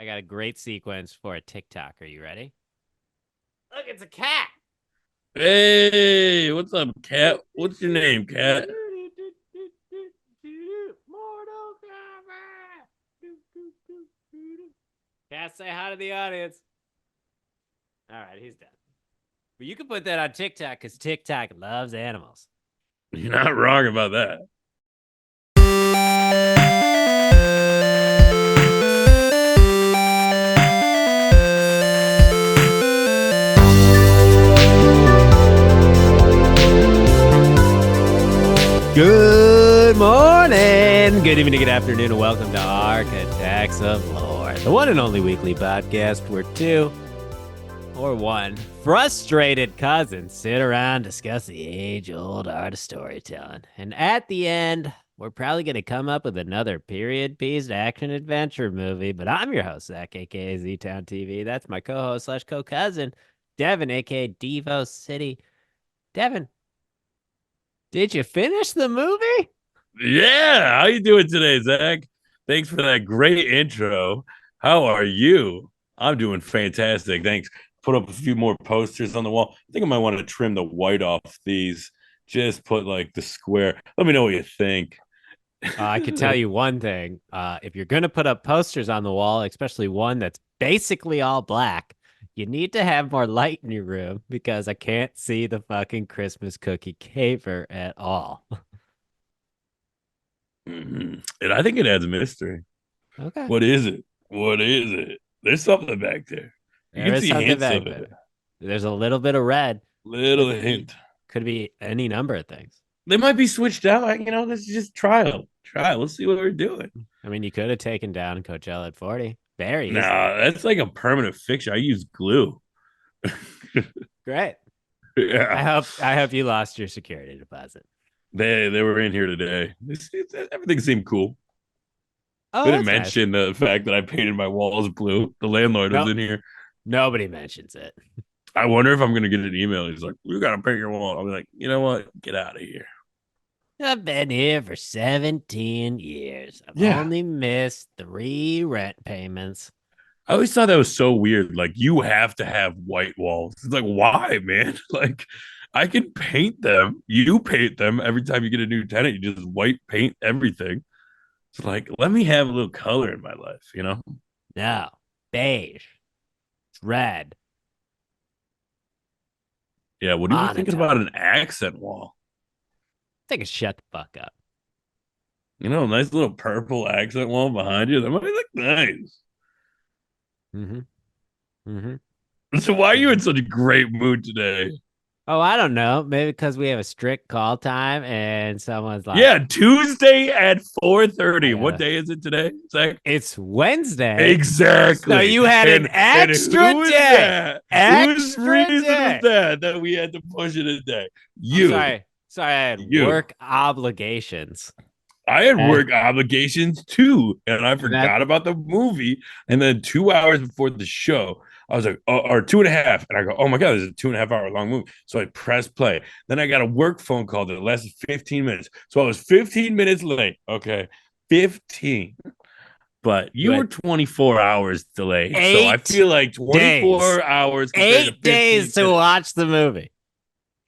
I got a great sequence for a TikTok. Are you ready? Look, it's a cat. Hey, what's up, Cat? What's your name, Cat? Mortal Kombat. Cat, say hi to the audience. All right, he's done. But you can put that on TikTok because TikTok loves animals. You're not wrong about that. Good morning, good evening, good afternoon, and welcome to Architects of Lore, the one and only weekly podcast where two or one frustrated cousins sit around, discuss the age-old art of storytelling. And at the end, we're probably going to come up with another period-piece action-adventure movie, but I'm your host, Zach, a.k.a. Z-Town TV. That's my co-host slash co-cousin, Devin, a.k.a. Devo City. Devin, did you finish the movie? Yeah, how you doing today, Zach? Thanks for that great intro. How are you? I'm doing fantastic. Thanks. Put up a few more posters on the wall. I think I might want to trim the white off these. Just put like the square. Let me know what you think. I could tell you one thing. If you're going to put up posters on the wall, especially one that's basically all black, you need to have more light in your room because I can't see the fucking Christmas cookie caver at all. And I think it adds mystery. Okay. What is it? What is it? There's something back there. You There can is see something hints back of it. there. There's a little bit of red. Little hint. Could be any number of things. They might be switched out. This is just trial. Trial. Let's see what we're doing. I mean, you could have taken down Coachella at 40 very easily. Nah, that's like a permanent fixture. I use glue. Great. Yeah, I hope you lost your security deposit. they were in here today. Everything seemed cool. Oh, We didn't that's nice. mention the fact that I painted my walls blue. The landlord was Nope. in here. Nobody mentions it. I wonder if I'm gonna get an email. He's like, "You gotta paint your wall." I'll be like, "You know what? Get out of here." I've been here for 17 years. I've Yeah, only missed 3 rent payments. I always thought that was so weird. Like, you have to have white walls. It's like, why, man? Like, I can paint them. You paint them every time you get a new tenant. You just white paint everything. It's like, let me have a little color in my life. No, beige, it's red, Yeah, what are you thinking about monotone. an accent wall? Take a shut the fuck up. A nice little purple accent wall behind you. That might look nice. Mm-hmm. Mm-hmm. So why are you Mm-hmm. in such a great mood today? Oh, I don't know. Maybe because we have a strict call time and someone's like, Yeah, Tuesday at I 4:30. What gotta. day is it today, Zach? It's Wednesday. So Exactly. you had an And extra who is day. that? Whose Extra reason was day. that we had to push it a day? I'm You. sorry. Sorry, I had You. work obligations. I had Uh, work obligations too, and I and that forgot about the movie. And then 2 hours before the show, I was like, oh, or two and a half. And I go, oh my God, this is a 2.5 hour long movie. So I press play. Then I got a work phone call that lasted 15 minutes. So I was 15 minutes late. Okay. 15. But you you were had 24 hours delayed. So I 8 feel like days. 24 hours compared to 8 days 15 to minutes. watch the movie.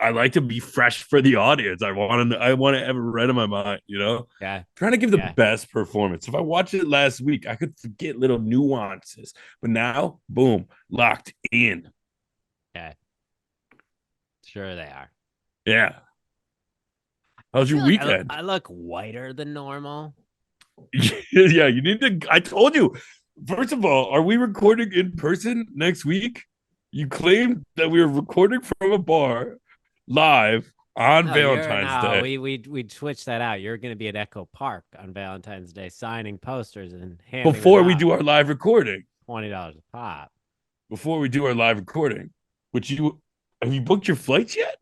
I like to be fresh for the audience. I want to have it right in my mind. Yeah. Trying to give the Yeah. best performance. If I watched it last week, I could forget little nuances. But now, boom, locked in. Yeah. Sure they are. Yeah. I How's your feel like weekend? I look whiter than normal. Yeah, you need to. I told you. First of all, are we recording in person next week? You claimed that we were recording from a bar live on No, you're Valentine's no, Day we switched that out. You're gonna be at Echo Park on Valentine's Day signing posters and handing them before we out. do our live recording. $20 a pop. Before we do our live recording, which you have you booked your flights yet?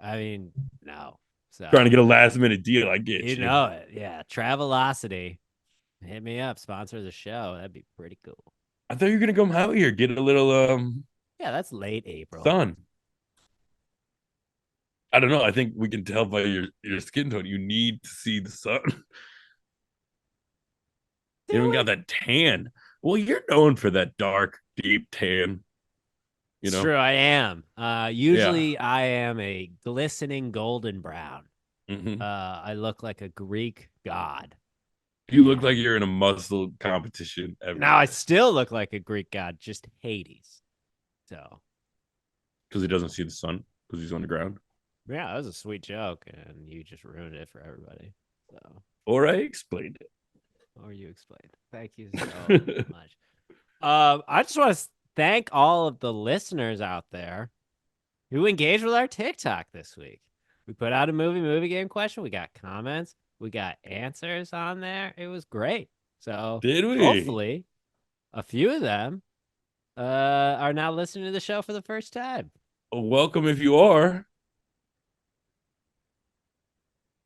I mean, no. Trying to So get a last minute deal. I get you you. know it. Yeah. Travelocity. Hit me up, sponsor the show. That'd be pretty cool. I thought you were gonna come out here, get a little Yeah, that's late April. sun. I don't know. I think we can tell by your skin tone. You need to see the sun. You Do even got we? that tan. Well, you're known for that dark, deep tan, you It's know? true, I am. Yeah. Usually I am a glistening golden brown. Hmm. I look like a Greek god. You look like And you're in a muscle competition every now I day still look like a Greek god, just Hades. So, because he doesn't see the sun because he's on the ground. yeah, that was a sweet joke, and you just ruined it for everybody. So, Or I explained or you explained. Thank you so it. much. I just want to thank all of the listeners out there who engaged with our TikTok this week. We put out a movie game question. We got comments. We got answers on there. It was great. So Did we? hopefully a few of them are now listening to the show for the first time. Welcome if you are.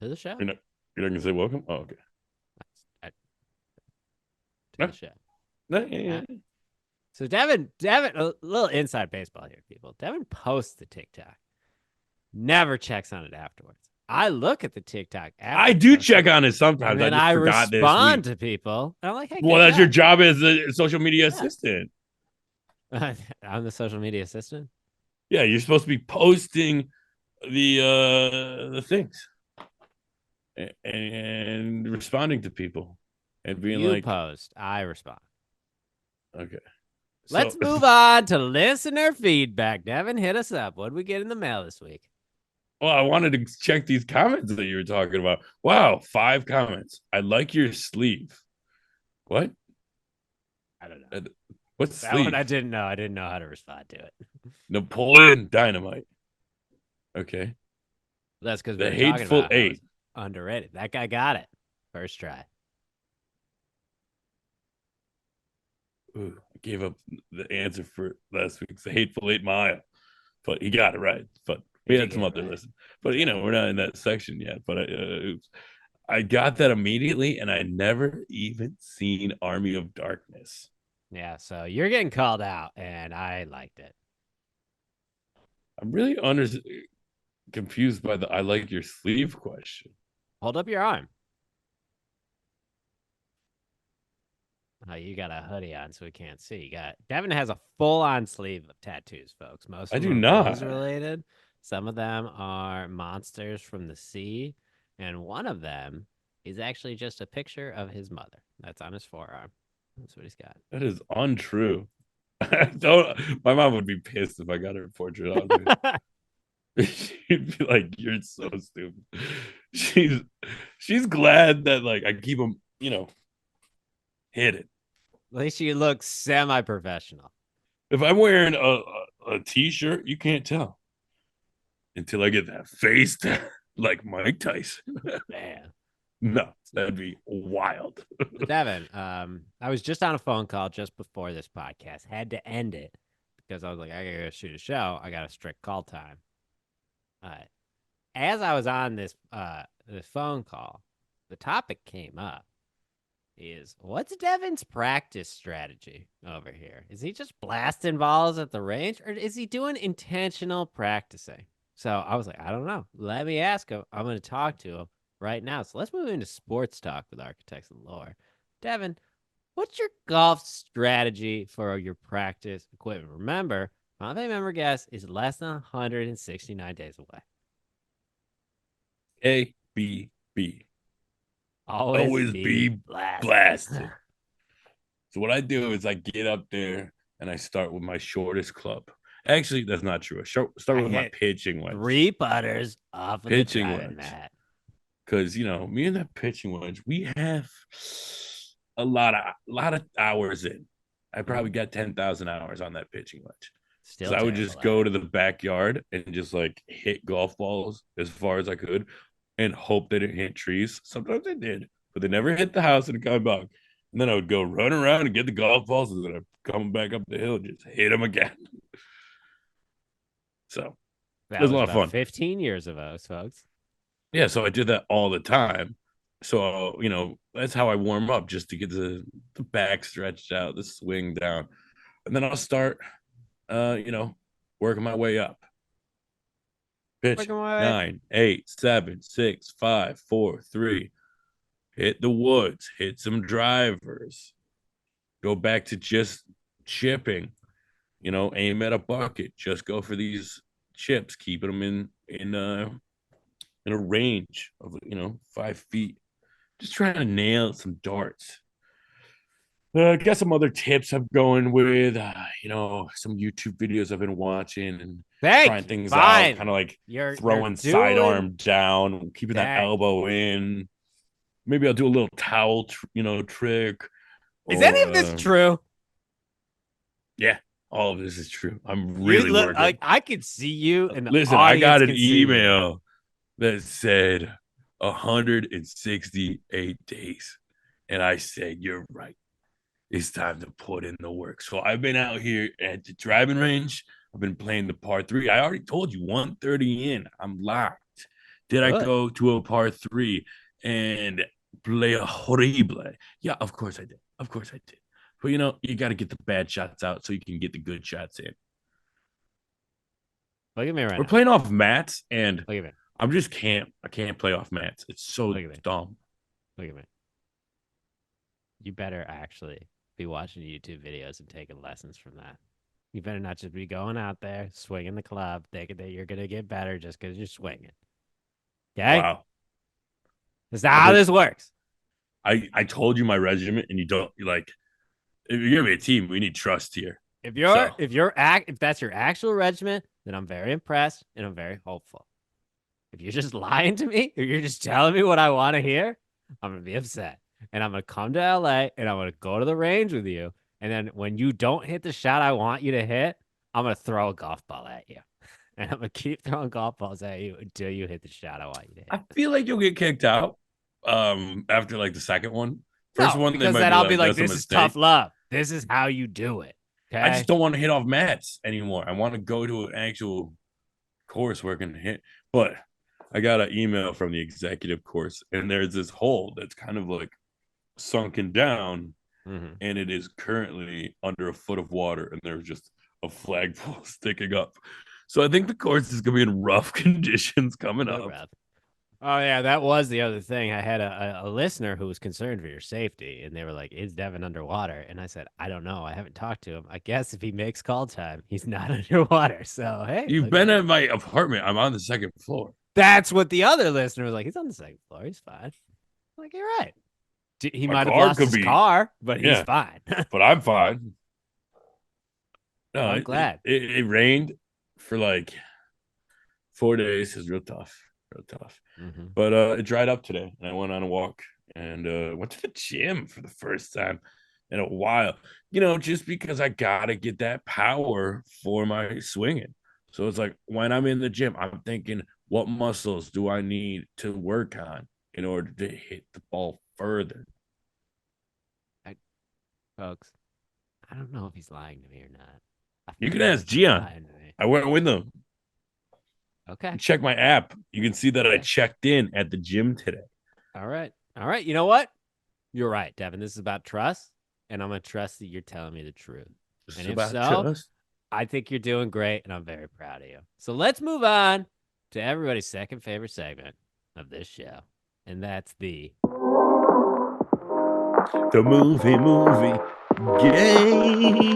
To the show. You're not, you're not gonna say welcome? Oh, okay. To No, the show. no, yeah, yeah. So Devin, a little inside baseball here, people. Devin posts the TikTok, never checks on it afterwards. I look at the TikTok after I he do posts it, check on it and sometimes. I then just I forgot this week. respond to people. And I'm like, hey, Well, good that's your job. job as a social media Yeah. assistant. I'm the social media assistant. Yeah, you're supposed to be posting the things and responding to people and being You like, post, I respond. okay. So, Let's move on to listener feedback. Devin, hit us up. What did we get in the mail this week? well, I wanted to check these comments that you were talking about. Wow, 5 comments. I like your sleeve. What? I don't know. Uh, What That one I sleeve? didn't know. I didn't know how to respond to it. Napoleon Dynamite. Okay. That's because we The were talking Hateful about how it's Eight. underrated. That guy got it. First try. Ooh, I gave up the answer for last week's The Hateful 8 Mile, but he got it right. But He we did had get some it other right. listen. But So, we're not in that section yet. But I got that immediately, and I never even seen Army of Darkness. yeah, so you're getting called out, and I liked it. I'm really confused by the "I like your sleeve" question. Hold up your arm. Oh, you got a hoodie on, so we can't see. You got Devin has a full-on sleeve of tattoos, folks. Most I of them do are not. booze related. Some of them are monsters from the sea, and one of them is actually just a picture of his mother. That's on his forearm. That's what he's got. That is untrue. Don't. My mom would be pissed if I got her portrait on me. She'd be like, "You're so stupid." She's she's glad that like I keep them, hidden. At least you look semi-professional. If I'm wearing a t-shirt, you can't tell until I get that face like Mike Tyson. Man. No, that'd be wild. So Devin, I was just on a phone call just before this podcast. Had to end it because I was like, I gotta go shoot a show. I got a strict call time. As I was on this phone call, the topic came up is what's Devin's practice strategy over here? Is he just blasting balls at the range or is he doing intentional practicing? So I was like, I don't know. Let me ask him. I'm going to talk to him right now. So let's move into sports talk with architects and lore. Devin, what's your golf strategy for your practice equipment? Remember, Monte Member Guest is less than 169 days away. A B B. Always Always be be blasting. blasted. So what I do is I get up there and I start with my shortest club. Actually, that's not true. Start I with my hit pitching wedge. 3 putters off of the Pitching driving wedge. mat. Because me and that pitching wedge, we have a lot of hours in. I probably got 10,000 hours on that pitching wedge. Because Still I would terrible just at go it. to the backyard and just like hit golf balls as far as I could and hope they didn't hit trees. Sometimes they did, but they never hit the house and come back. And then I would go run around and get the golf balls, and then I'd come back up the hill and just hit them again. So it That was a was lot of about fun. 15 years of us, folks. Yeah, so I did that all the time. So, that's how I warm up, just to get the back stretched out, the swing down. And then I'll start working my way up. Pitching Working my way. 9, 8, 7, 6, 5, 4, 3. Hit the woods, hit some drivers. Go back to just chipping. Aim at a bucket. Just go for these chips, keeping them in a range of 5 feet. Just trying to nail some darts. Got some other tips I'm going with. Some YouTube videos I've been watching and trying Thank you. things out. Fine. Kind of like You're throwing doing sidearm down, keeping that dang. elbow in. Maybe I'll do a little towel, trick. Is any of Or this true? yeah, all of this is true. I'm You really look working. I could see you and the Listen, I audience got an can see you. email that said 168 days. And I said, you're right. It's time to put in the work. So I've been out here at the driving range. I've been playing the par three. I already told you 130 in. I'm locked. Did I Good. go to a par three and play a horrible? Yeah, of course I did. Of course I did. But you got to get the bad shots out so you can get the good shots in. Look at me right We're now. playing off mats, and Look at me. I can't play off mats. It's so Look at me. dumb. Look at me. You better actually be watching YouTube videos and taking lessons from that. You better not just be going out there, swinging the club, thinking that you're going to get better just because you're swinging. Okay? Wow. That's not how this works. I told you my regimen, and you like. If you're gonna be a team, we need trust here. If that's your actual regimen, then I'm very impressed and I'm very hopeful. If you're just lying to me, or you're just telling me what I want to hear, I'm gonna be upset. And I'm gonna come to LA and I'm gonna go to the range with you. And then when you don't hit the shot I want you to hit, I'm gonna throw a golf ball at you. And I'm gonna keep throwing golf balls at you until you hit the shot I want you to hit. I feel like you'll get kicked out. After like the second one. First No, one, they because might then be I'll be like, like, that's a this is mistake. tough love. This is how you do it. I just Okay. don't want to hit off mats anymore. I want to go to an actual course where I can hit. But I got an email from the executive course, and there's this hole that's kind of like sunken down, and it is currently under a foot of water, and there's just a flagpole sticking up. So I think the course is gonna be in rough conditions coming up. Rough. Oh yeah, that was the other thing. I had a listener who was concerned for your safety, and they were like, "Is Devin underwater?" And I said, "I don't know. I haven't talked to him. I guess if he makes call time, he's not underwater." So hey, You've been at my apartment. I'm on the second floor. That's what the other listener was like. He's on the second floor. He's fine. I'm like, you're right. He My might have car lost could his be- car, but he's Yeah. fine. But I'm fine. No, I'm glad. It rained for like 4 days. It was real tough. Real tough. But it dried up today, and I went on a walk and went to the gym for the first time in a while. Just because I gotta get that power for my swinging. So it's like when I'm in the gym, I'm thinking, what muscles do I need to work on in order to hit the ball further? Folks, I don't know if he's lying to me or not. You can ask Gian. I went with him. Okay. Check my app. You can see that I checked in at the gym today. All right. All right. You know what? You're right, Devin. This is about trust, and I'm going to trust that you're telling me the truth. This And is if about so, trust. I think you're doing great, and I'm very proud of you. So let's move on to everybody's second favorite segment of this show, and that's the movie game.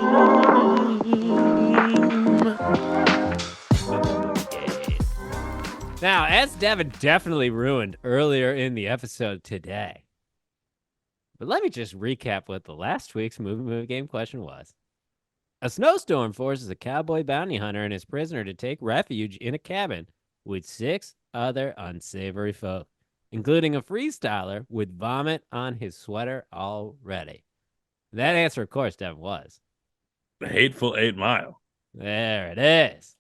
Now, as Devin definitely ruined earlier in the episode today, but let me just recap what the last week's movie game question was. A snowstorm forces a cowboy bounty hunter and his prisoner to take refuge in a cabin with 6 other unsavory folk, including a freestyler with vomit on his sweater already. That answer, of course, Devin, was The Hateful 8 Mile. There it is.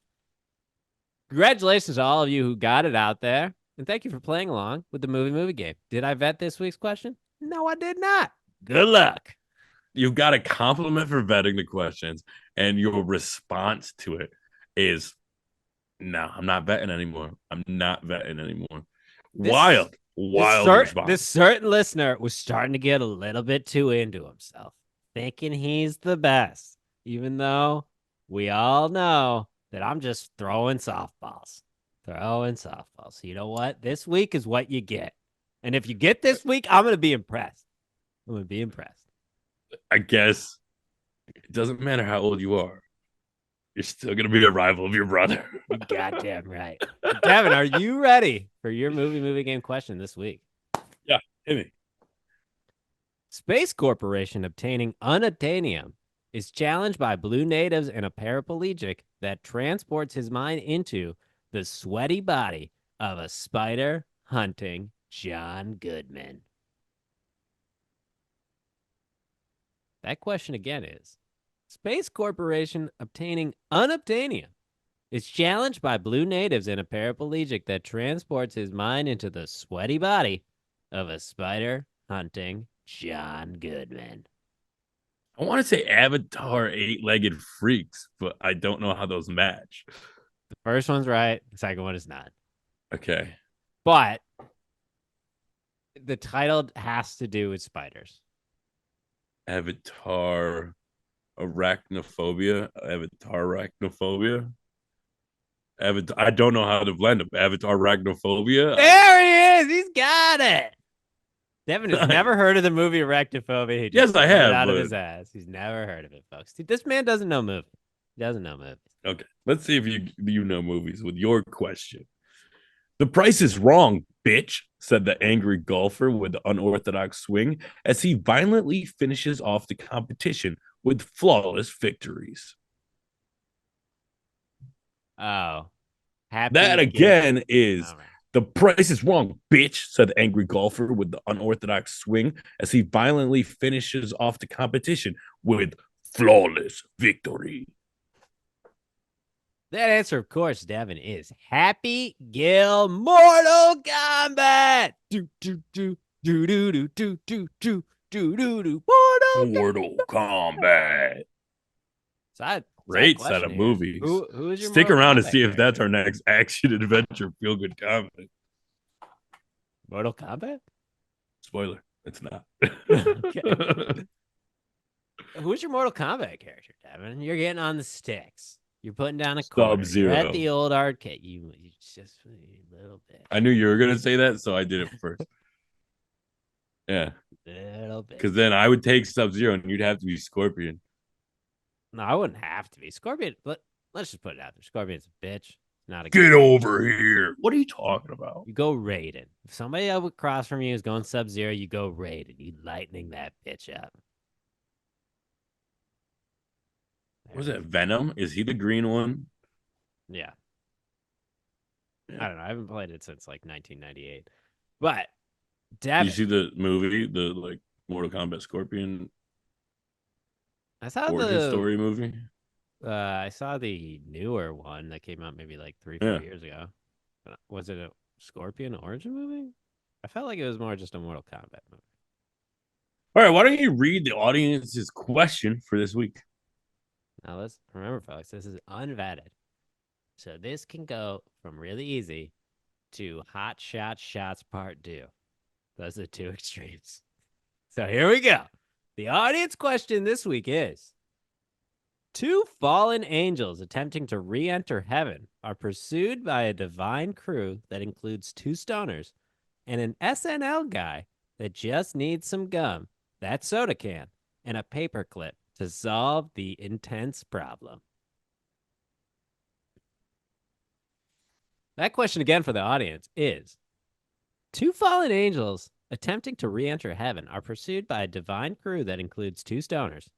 Congratulations to all of you who got it out there, and thank you for playing along with the movie game. Did I vet this week's question? No, I did not. Good luck. You've got a compliment for vetting the questions, and your response to it is, no, I'm not vetting anymore. I'm not vetting anymore. Wild response. This certain listener was starting to get a little bit too into himself, thinking he's the best, even though we all know that I'm just throwing softballs. You know what? This week is what you get. And if you get this week, I'm going to be impressed. I guess it doesn't matter how old you are. You're still gonna be a rival of your brother. You goddamn right. Devin, are you ready for your movie game question this week? Yeah, hit me. Space Corporation obtaining unobtainium is challenged by blue natives and a paraplegic that transports his mind into the sweaty body of a spider hunting John Goodman. That question again is Space Corporation obtaining unobtainium is challenged by blue natives and a paraplegic that transports his mind into the sweaty body of a spider hunting John Goodman. I want to say Avatar eight-legged freaks, but I don't know how those match. The first one's right. The second one is not. Okay. But the title has to do with spiders. Avatar arachnophobia. Avatar arachnophobia. Avatar. I don't know how to blend them. Avatar arachnophobia. There he is. He's got it. Devin has never heard of the movie Arachnophobia. He just Yes, I have. it out of his ass. He's never heard of it, folks. This man doesn't know movies. He doesn't know movies. Okay. Let's see if you know movies with your question. The price is wrong, bitch, said the angry golfer with the unorthodox swing as he violently finishes off the competition with flawless victories. Oh. Happy That again is all right. the price is wrong, bitch, said the angry golfer with the unorthodox swing as he violently finishes off the competition with flawless victory. That answer, of course, Devin, is Happy Gil Mortal Kombat. Do do do do do do do do do do do do Mortal Kombat. Great set of movies. Who is your Stick Mortal around Kombat to see if that's character? our next action adventure feel good comedy. Mortal Kombat? Spoiler, it's not. Okay. Who's your Mortal Kombat character, Devin? You're getting on the sticks. You're putting down a quarter. You're at Sub-Zero. the old arcade. You just a little bit. I knew you were gonna say that, so I did it first. Yeah, Little bit. because then I would take Sub-Zero and you'd have to be Scorpion. No, I wouldn't have to be. Scorpion, but let's just put it out there. Scorpion's a bitch. Not a Get good over here. What are you talking about? You go Raiden. If somebody up across from you is going Sub-Zero, you go Raiden. You lightning that bitch up. What was that? Venom? Is he the green one? Yeah. I don't know. I haven't played it since like 1998. But Devin, You see the movie, the like Mortal Kombat Scorpion I saw origin story movie? I saw the newer one that came out maybe like 3-4 Yeah. years ago. Was it a Scorpion origin movie? I felt like it was more just a Mortal Kombat movie. All right, why don't you read the audience's question for this week? Now let's remember, folks, this is unvetted. So this can go from really easy to hot shots part 2. Those are 2 extremes. So here we go. The audience question this week is 2 fallen angels attempting to re-enter heaven are pursued by a divine crew that includes 2 stoners and an SNL guy that just needs some gum, that soda can, and a paperclip to solve the intense problem. That question again for the audience is 2 fallen angels attempting to re-enter heaven are pursued by a divine crew that includes 2 stoners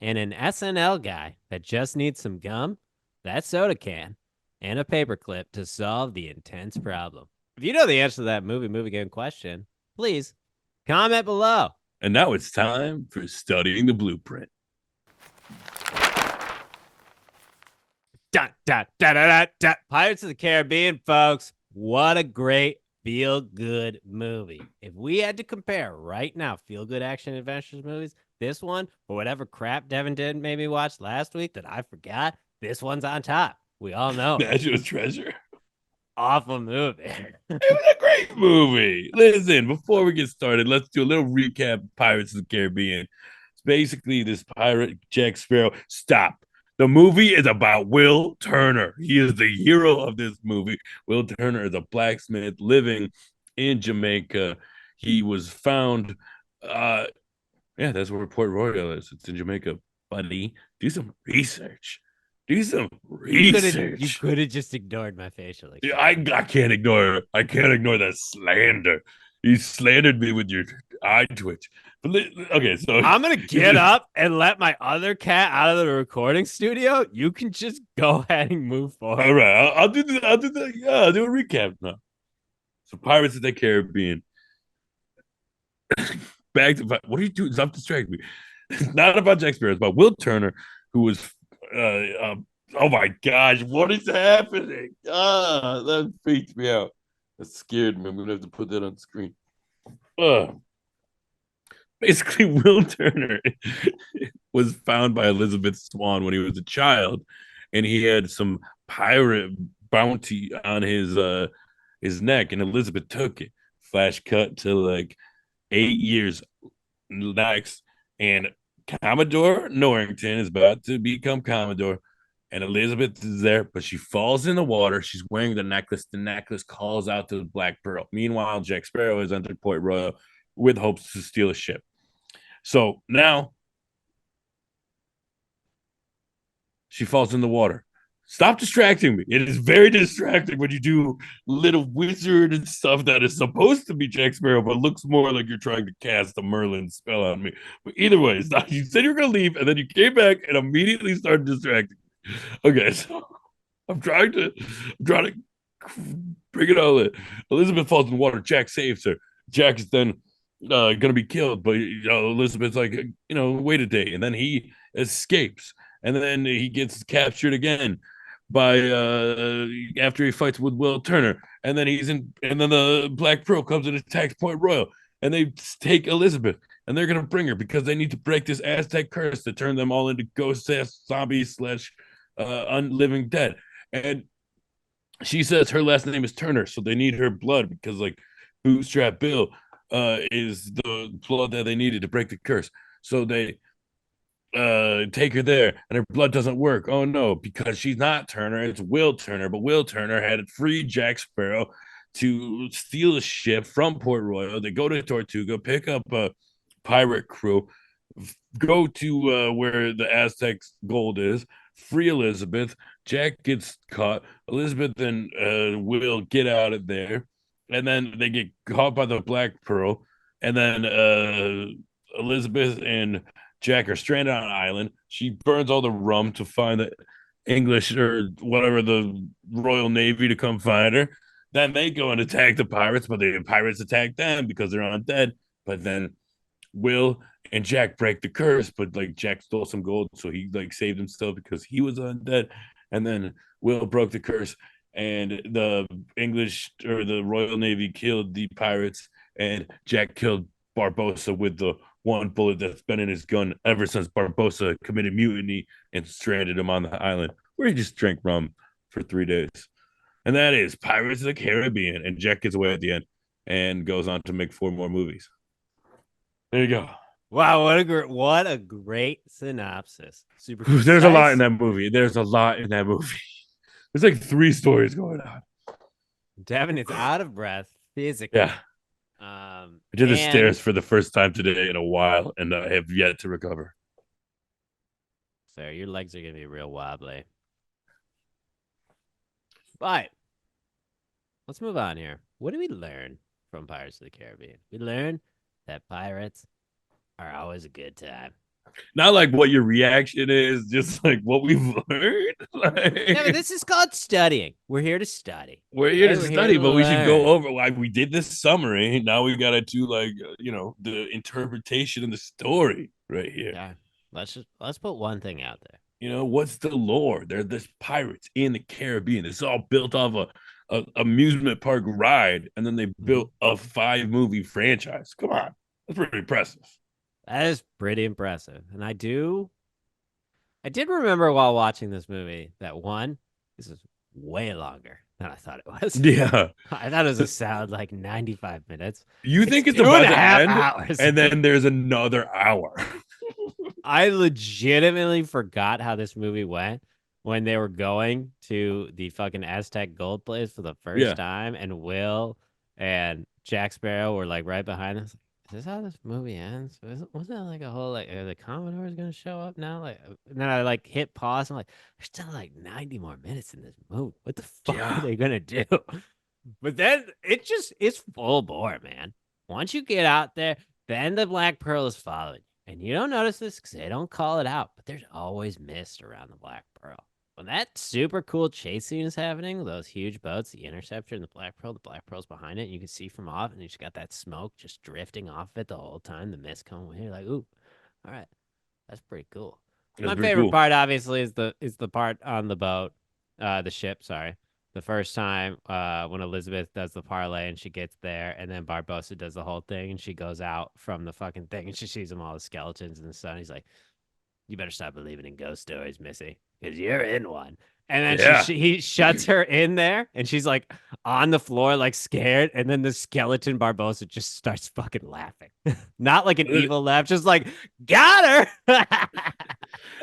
and an SNL guy that just needs some gum, that soda can, and a paperclip to solve the intense problem. If you know the answer to that movie game question, please comment below. And now it's time for studying the blueprint. Dun, dun, dun, dun, dun, dun. Pirates of the Caribbean, folks. What a great feel-good movie. If we had to compare right now feel-good action adventures movies, this one, or whatever crap Devin did maybe watch last week that I forgot, this one's on top. We all know. National Treasure. Awful movie. It was a great movie. Listen, before we get started, let's do a little recap of Pirates of the Caribbean. It's basically this pirate, Jack Sparrow. Stop. The movie is about Will Turner. He is the hero of this movie. Will Turner is a blacksmith living in Jamaica. He was found Yeah, that's where Port Royal is. It's in Jamaica, buddy. Do some research. Do some You research. could have just ignored my facial Yeah, expression. I can't ignore. I can't ignore that slander. You slandered me with your eye twitch. Okay, so I'm gonna you get just up and let my other cat out of the recording studio. You can just go ahead and move forward. all right. I'll do the. I'll do the. Yeah, I'll do a recap now. So Pirates of the Caribbean. Back to what are you doing? Stop distracting me. It's not about Jack Sparrow. It's about Will Turner, who was. Oh my gosh, what is happening? Ah, that freaked me out. That scared me. I'm gonna have to put that on screen. Basically, Will Turner was found by Elizabeth Swan when he was a child, and he had some pirate bounty on his neck, and Elizabeth took it. Flash cut to like 8 years next, and Commodore Norrington is about to become Commodore, and Elizabeth is there, but she falls in the water. She's wearing the necklace. The necklace calls out to the Black Pearl. Meanwhile, Jack Sparrow has entered Port Royal with hopes to steal a ship. So now she falls in the water. Stop distracting me. It is very distracting when you do little wizard and stuff that is supposed to be Jack Sparrow, but looks more like you're trying to cast a Merlin spell on me. But either way, stop. You said you were going to leave, and then you came back and immediately started distracting me. Okay, so I'm trying to bring it all in. Elizabeth falls in the water. Jack saves her. Jack is then gonna be killed, but Elizabeth's like, wait a day, and then he escapes, and then he gets captured again by after he fights with Will Turner, and then and then the Black Pearl comes and attacks Point Royal, and they take Elizabeth, and they're gonna bring her because they need to break this Aztec curse to turn them all into ghost ass zombies slash unliving dead, and she says her last name is Turner, so they need her blood because like Bootstrap Bill is the blood that they needed to break the curse. So they take her there, and her blood doesn't work. Oh no, because she's not Turner, it's Will Turner. But Will Turner had freed Jack Sparrow to steal a ship from Port Royal. They go to Tortuga, pick up a pirate crew, go to where the Aztec gold is, free Elizabeth. Jack gets caught. Elizabeth and Will get out of there, and then they get caught by the Black Pearl. And then Elizabeth and Jack are stranded on an island. She burns all the rum to find the English or whatever the Royal Navy to come find her. Then they go and attack the pirates, but the pirates attack them because they're undead. But then Will and Jack break the curse, but like Jack stole some gold, so he like saved himself because he was undead. And then Will broke the curse, and the English or the Royal Navy killed the pirates, and Jack killed Barbossa with the one bullet that's been in his gun ever since Barbossa committed mutiny and stranded him on the island where he just drank rum for 3 days. And that is Pirates of the Caribbean. And Jack gets away at the end and goes on to make 4 more movies. There you go. Wow, what a great synopsis. Super There's a lot concise. in that movie. There's a lot in that movie. There's like 3 stories going on. Devin is out of breath physically. Yeah. I did the stairs for the first time today in a while, and I have yet to recover. So your legs are gonna be real wobbly. But let's move on here. What do we learn from Pirates of the Caribbean? We learn that pirates are always a good time. Not like what your reaction is, just like what we've learned. Yeah, but this is called studying. We're here to study. We're here to study, but we should go learn. over. Like we did this summary. Now we got to do like the interpretation of the story right here. Yeah, let's put one thing out there. What's the lore? They're this pirates in the Caribbean. It's all built off a amusement park ride, and then they built a 5-movie franchise. Come on, that's pretty impressive. That is pretty impressive. And I did remember while watching this movie that this is way longer than I thought it was. Yeah. I thought it was a solid like 95 minutes. You think it's about to end, hours. and then there's another hour. I legitimately forgot how this movie went when they were going to the fucking Aztec gold place for the first time, and Will and Jack Sparrow were like right behind us. is this how this movie ends? Wasn't it like a whole like are the Commodores gonna show up now? Like, and then I like hit pause. I'm like, there's still like 90 more minutes in this movie. What the fuck are Yeah. they gonna do? But then it's full bore, man. Once you get out there, then the Black Pearl is following you. And you don't notice this because they don't call it out, but there's always mist around the Black Pearl. When that super cool chase scene is happening, those huge boats, the Interceptor and the Black Pearl's behind it, and you can see from off, and you just got that smoke just drifting off of it the whole time, the mist coming. You're like, ooh, all right, that's pretty cool. That's My pretty favorite cool. part, obviously, is the part on the boat, the ship. Sorry, the first time when Elizabeth does the parlay and she gets there, and then Barbosa does the whole thing, and she goes out from the fucking thing, and she sees them all the skeletons in the sun. He's like, "You better stop believing in ghost stories, Missy, because you're in one." And then Yeah. he shuts her in there, and she's like on the floor, like scared. And then the skeleton Barbosa just starts fucking laughing, not like an Then evil laugh, just like got her.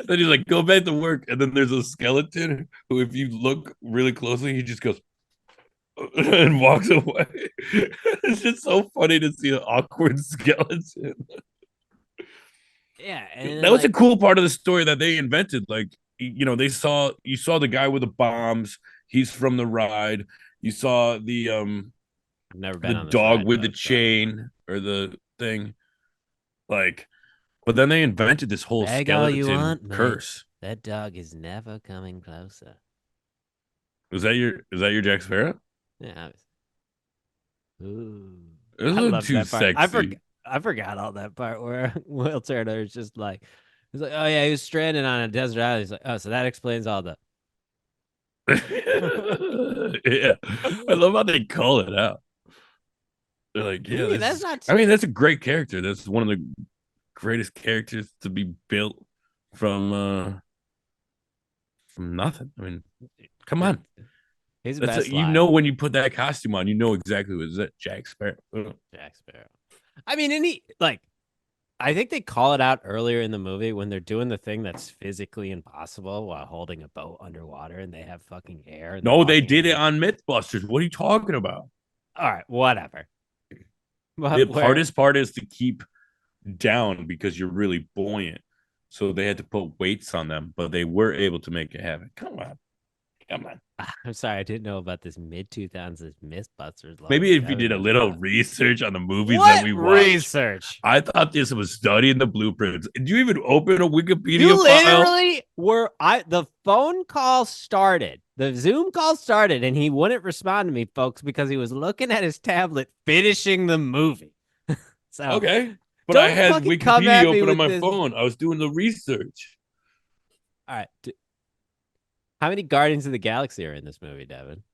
he's like, go back to work. And then there's a skeleton who, if you look really closely, he just goes and walks away. It's just so funny to see an awkward skeleton. Yeah, and then That was a like cool part of the story that they invented. Like, you saw the guy with the bombs. He's from the ride. You saw I've never the been on this dog ride, with the folks. So I don't know. chain or the thing. Like, but then they invented this whole Beg all you skeleton want, mate. curse. That dog is never coming closer. Is that your Jack Sparrow? Yeah. Ooh, It was a I little love too that part. sexy. I forgot all that part where Will Turner is just like, he's like, oh yeah, he was stranded on a desert island. He's like, oh, so that explains all the. Yeah. I love how they call it out. They're like, yeah, Hey, this that's is not. I mean, that's a great character. That's one of the greatest characters to be built from from nothing. I mean, come It, on. his That's best you know line, when you put that costume on, you know exactly what is that Jack Sparrow. Jack Sparrow. I mean, and he like, I think they call it out earlier in the movie when they're doing the thing that's physically impossible while holding a boat underwater, and they have fucking air and they're No, they walking did into it the. on Mythbusters. What are you talking about? All right, whatever. The But where hardest part is to keep down because you're really buoyant. So they had to put weights on them, but they were able to make it happen. Come on. Come on. I'm sorry, I didn't know about this mid 2000s Mythbusters logo. Maybe if you Devin did a knows a little lot. research on the movies that What we watch. research? I thought this was studying the blueprints. Did you even open a Wikipedia You file? literally were the phone call started. The Zoom call started and he wouldn't respond to me, folks, because he was looking at his tablet finishing the movie. So Okay. But I don't had fucking come at Wikipedia me open on with my this. phone. I was doing the research. All right. How many Guardians of the Galaxy are in this movie, Devin?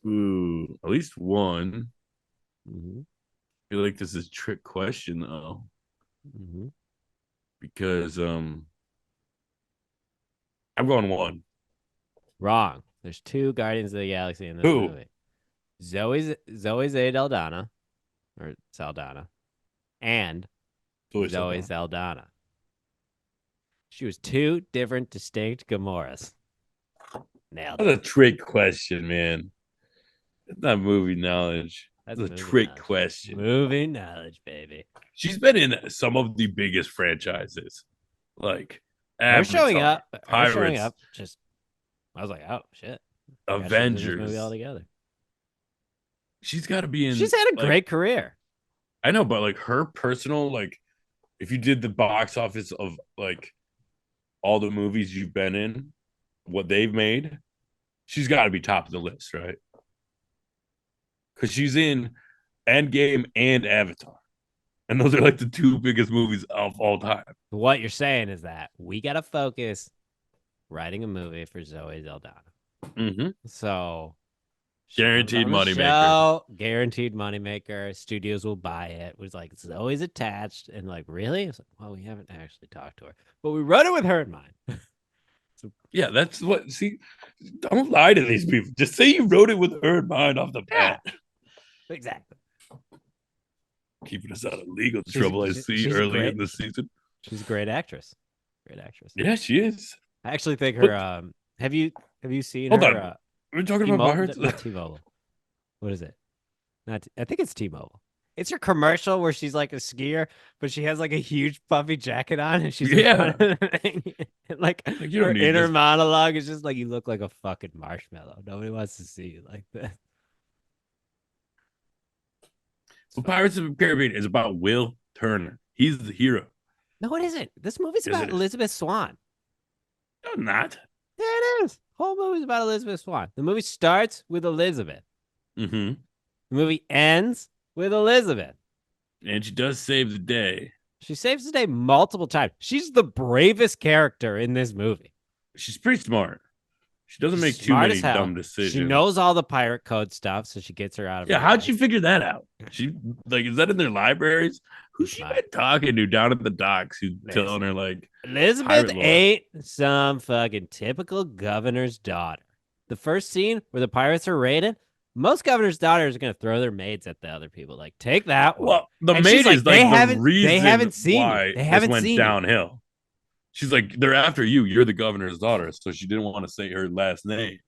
Ooh, at least one. Mm-hmm. I feel like this is a trick question though, Mm-hmm. because I'm going one. Wrong. There's two Guardians of the Galaxy in this Who? movie. Zoe Zadaldana or Saldana and Zoe Zoe Saldana. Saldana. She was two different, distinct Gamoras. Nailed That's it. a trick question, man. It's not movie knowledge. That's It's a movie trick knowledge. question. Movie knowledge, baby. She's been in some of the biggest franchises, like Her showing Avatar, up, Pirates, just I was like, oh shit. Forgot she was in this movie Avengers. altogether. She's got to be She's in, had a like, great career. I know, but like her personal, like, if you did the box office of like all the movies you've been in, what they've made, she's got to be top of the list, right? Because she's in Endgame and Avatar, and those are like the two biggest movies of all time. What you're saying is that we gotta focus writing a movie for Zoe Saldana. Mm-hmm. So she comes Guaranteed on the moneymaker. show, guaranteed moneymaker. Studios will buy it. It was like it's always attached, and like really, it's like, well, we haven't actually talked to her, but we wrote it with her in mind. So Yeah, that's what. See, don't lie to these people. Just say you wrote it with her in mind off the yeah, bat. exactly. Keeping us out of legal She's trouble, I see she's early great. in the season. She's a great actress. Great actress. Yeah, she is. I actually think her. But Have you seen hold her? on, we're talking about T-Mobile, Pirates. not T-Mobile. What is it? Not. I think it's T-Mobile. It's her commercial where she's like a skier, but she has like a huge puffy jacket on, and she's in front of the thing. And, like You her don't need inner this. monologue is just like, "You look like a fucking marshmallow. Nobody wants to see you like that." Well, Pirates of the Caribbean is about Will Turner. He's the hero. No, it isn't. This movie's Yes, about it is. Elizabeth Swann. No, not. Yeah, it is. Whole movie's about Elizabeth Swann. The movie starts with Elizabeth. Mm-hmm. The movie ends with Elizabeth. And she does save the day. She saves the day multiple times. She's the bravest character in this movie. She's pretty smart. She doesn't make too Smart many as hell. dumb decisions. She knows all the pirate code stuff, so she gets her out of. Yeah, how'd you figure that out? She like, is that in their libraries? Who's she been talking to down at the docks? Who's telling her like Elizabeth ain't some fucking typical governor's daughter. The first scene where the pirates are raided, most governor's daughters are gonna throw their maids at the other people. Like, take that one. Well, the And maid she's like, is like the reason they haven't seen why you. They haven't this went seen downhill. She's like, they're after you. You're the governor's daughter. So she didn't want to say her last name.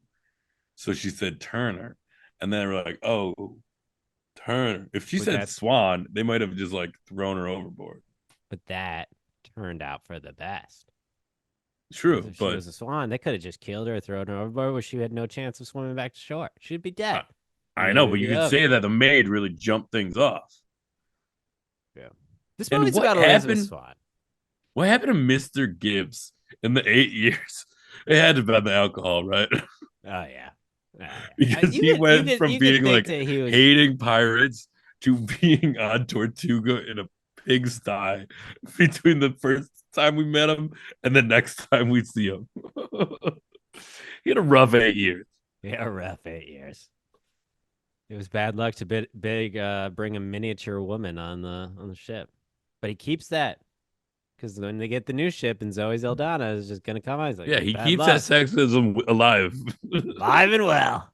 So she said Turner. And then we're like, oh, Turner. If she said Swan, they might have just like thrown her overboard. But that turned out for the best. True, if but she was a swan, they could have just killed her or thrown her overboard where she had no chance of swimming back to shore. She'd be dead. I know, but you could say that the maid really jumped things off. Yeah. This movie's about Elizabeth Swann. What happened to Mr. Gibbs in the 8 years? It had to be the alcohol, right? Oh, yeah. Because he went from being like hating pirates to being on Tortuga in a pigsty between the first time we met him and the next time we see him. He had a rough 8 years. Yeah, a rough 8 years. It was bad luck to bring a miniature woman on the ship, but he keeps that because when they get the new ship and Zoe Saldana is just gonna come out, he's like, yeah, he keeps that sexism alive, alive and well.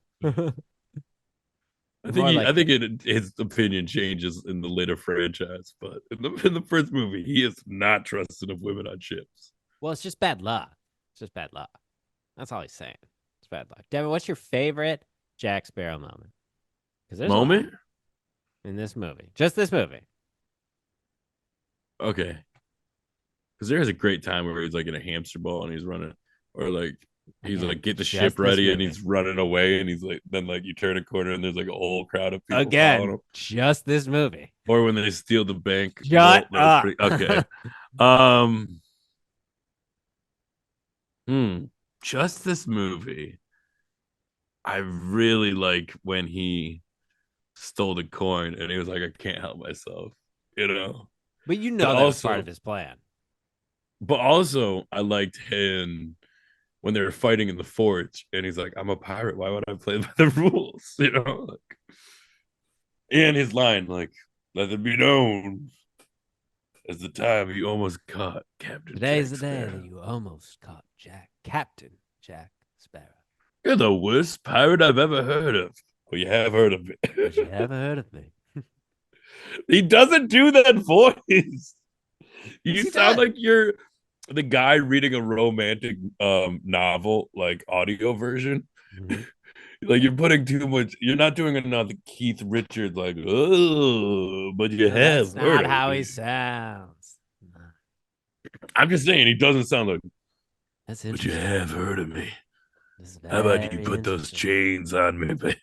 I think his opinion changes in the later franchise, but in the first movie, he is not trusting of women on ships. Well, it's just bad luck. It's just bad luck. That's all he's saying. It's bad luck. Devin, what's your favorite Jack Sparrow moment? Moment in this movie, just this movie. Okay, because there is a great time where he's like in a hamster ball and he's running, or like he's like get the ship ready and he's running away and he's like then like you turn a corner and there's like a whole crowd of people following him. Just this movie, or when they steal the bank. Shut up. Okay. Just this movie. I really like when he stole the coin and he was like, I can't help myself, But that was part of his plan. But also I liked him when they were fighting in the fort and he's like, I'm a pirate, why would I play by the rules? And his line, like, let it be known as the time you almost caught Captain Today's the day that you almost caught Captain Jack Sparrow. You're the worst pirate I've ever heard of. Well, you have heard of me. But you haven't heard of me. He doesn't do that voice. You sound like you're the guy reading a romantic novel, like audio version. Mm-hmm. Like you're putting too much. You're not doing another Keith Richards, like, oh, but you have. That's not how he sounds. I'm just saying he doesn't sound like. That's but you have heard of me. How about you put those chains on me, babe?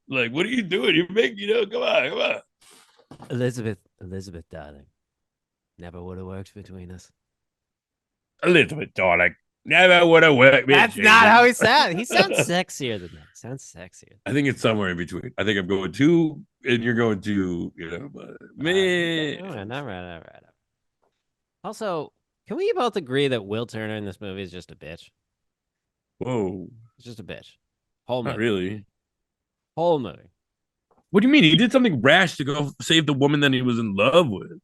Like, what are you doing? You're making, come on. Elizabeth, darling. Never would have worked between us. Elizabeth, darling. Never would have worked. That's not how he sounds. He sounds sexier than that. Sounds sexier. I think it's somewhere in between. I think I'm going 2 and you're going 2, but me. Not right. Also, can we both agree that Will Turner in this movie is just a bitch? Whoa. It's just a bitch. Whole movie. Not really. Whole movie. What do you mean? He did something rash to go save the woman that he was in love with.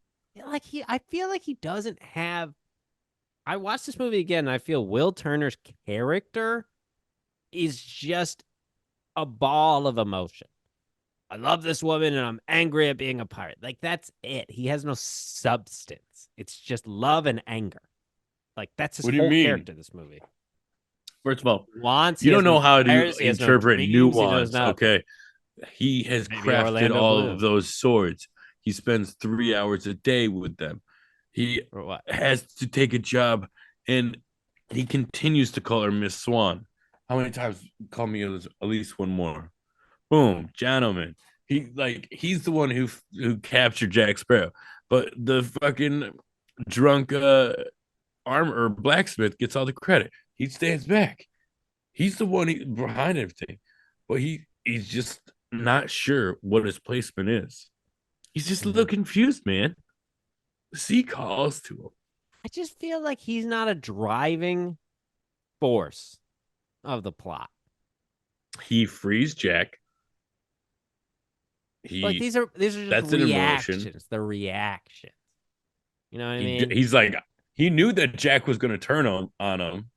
I feel like he doesn't have. I watched this movie again and I feel Will Turner's character is just a ball of emotion. I love this woman and I'm angry at being a pirate. Like, that's it. He has no substance. It's just love and anger. Like, that's his whole character in this movie. First of all, you don't know how to interpret nuance. Okay. He has Maybe crafted Orlando all of Bloom those swords. He spends 3 hours a day with them. He or what? has to take a job, and he continues to call her Miss Swan. How many times call me at least one more? Boom, gentlemen. He's the one who captured Jack Sparrow, but the fucking drunk armor blacksmith gets all the credit. He stands back. He's the one behind everything, but he's just not sure what his placement is. He's just a little Mhm. confused, man. The sea calls to him. I just feel like he's not a driving force of the plot. He frees Jack. Like He these are just That's an emotion. reactions. The reactions. You know what I He mean? he's like he knew that Jack was going to turn on him.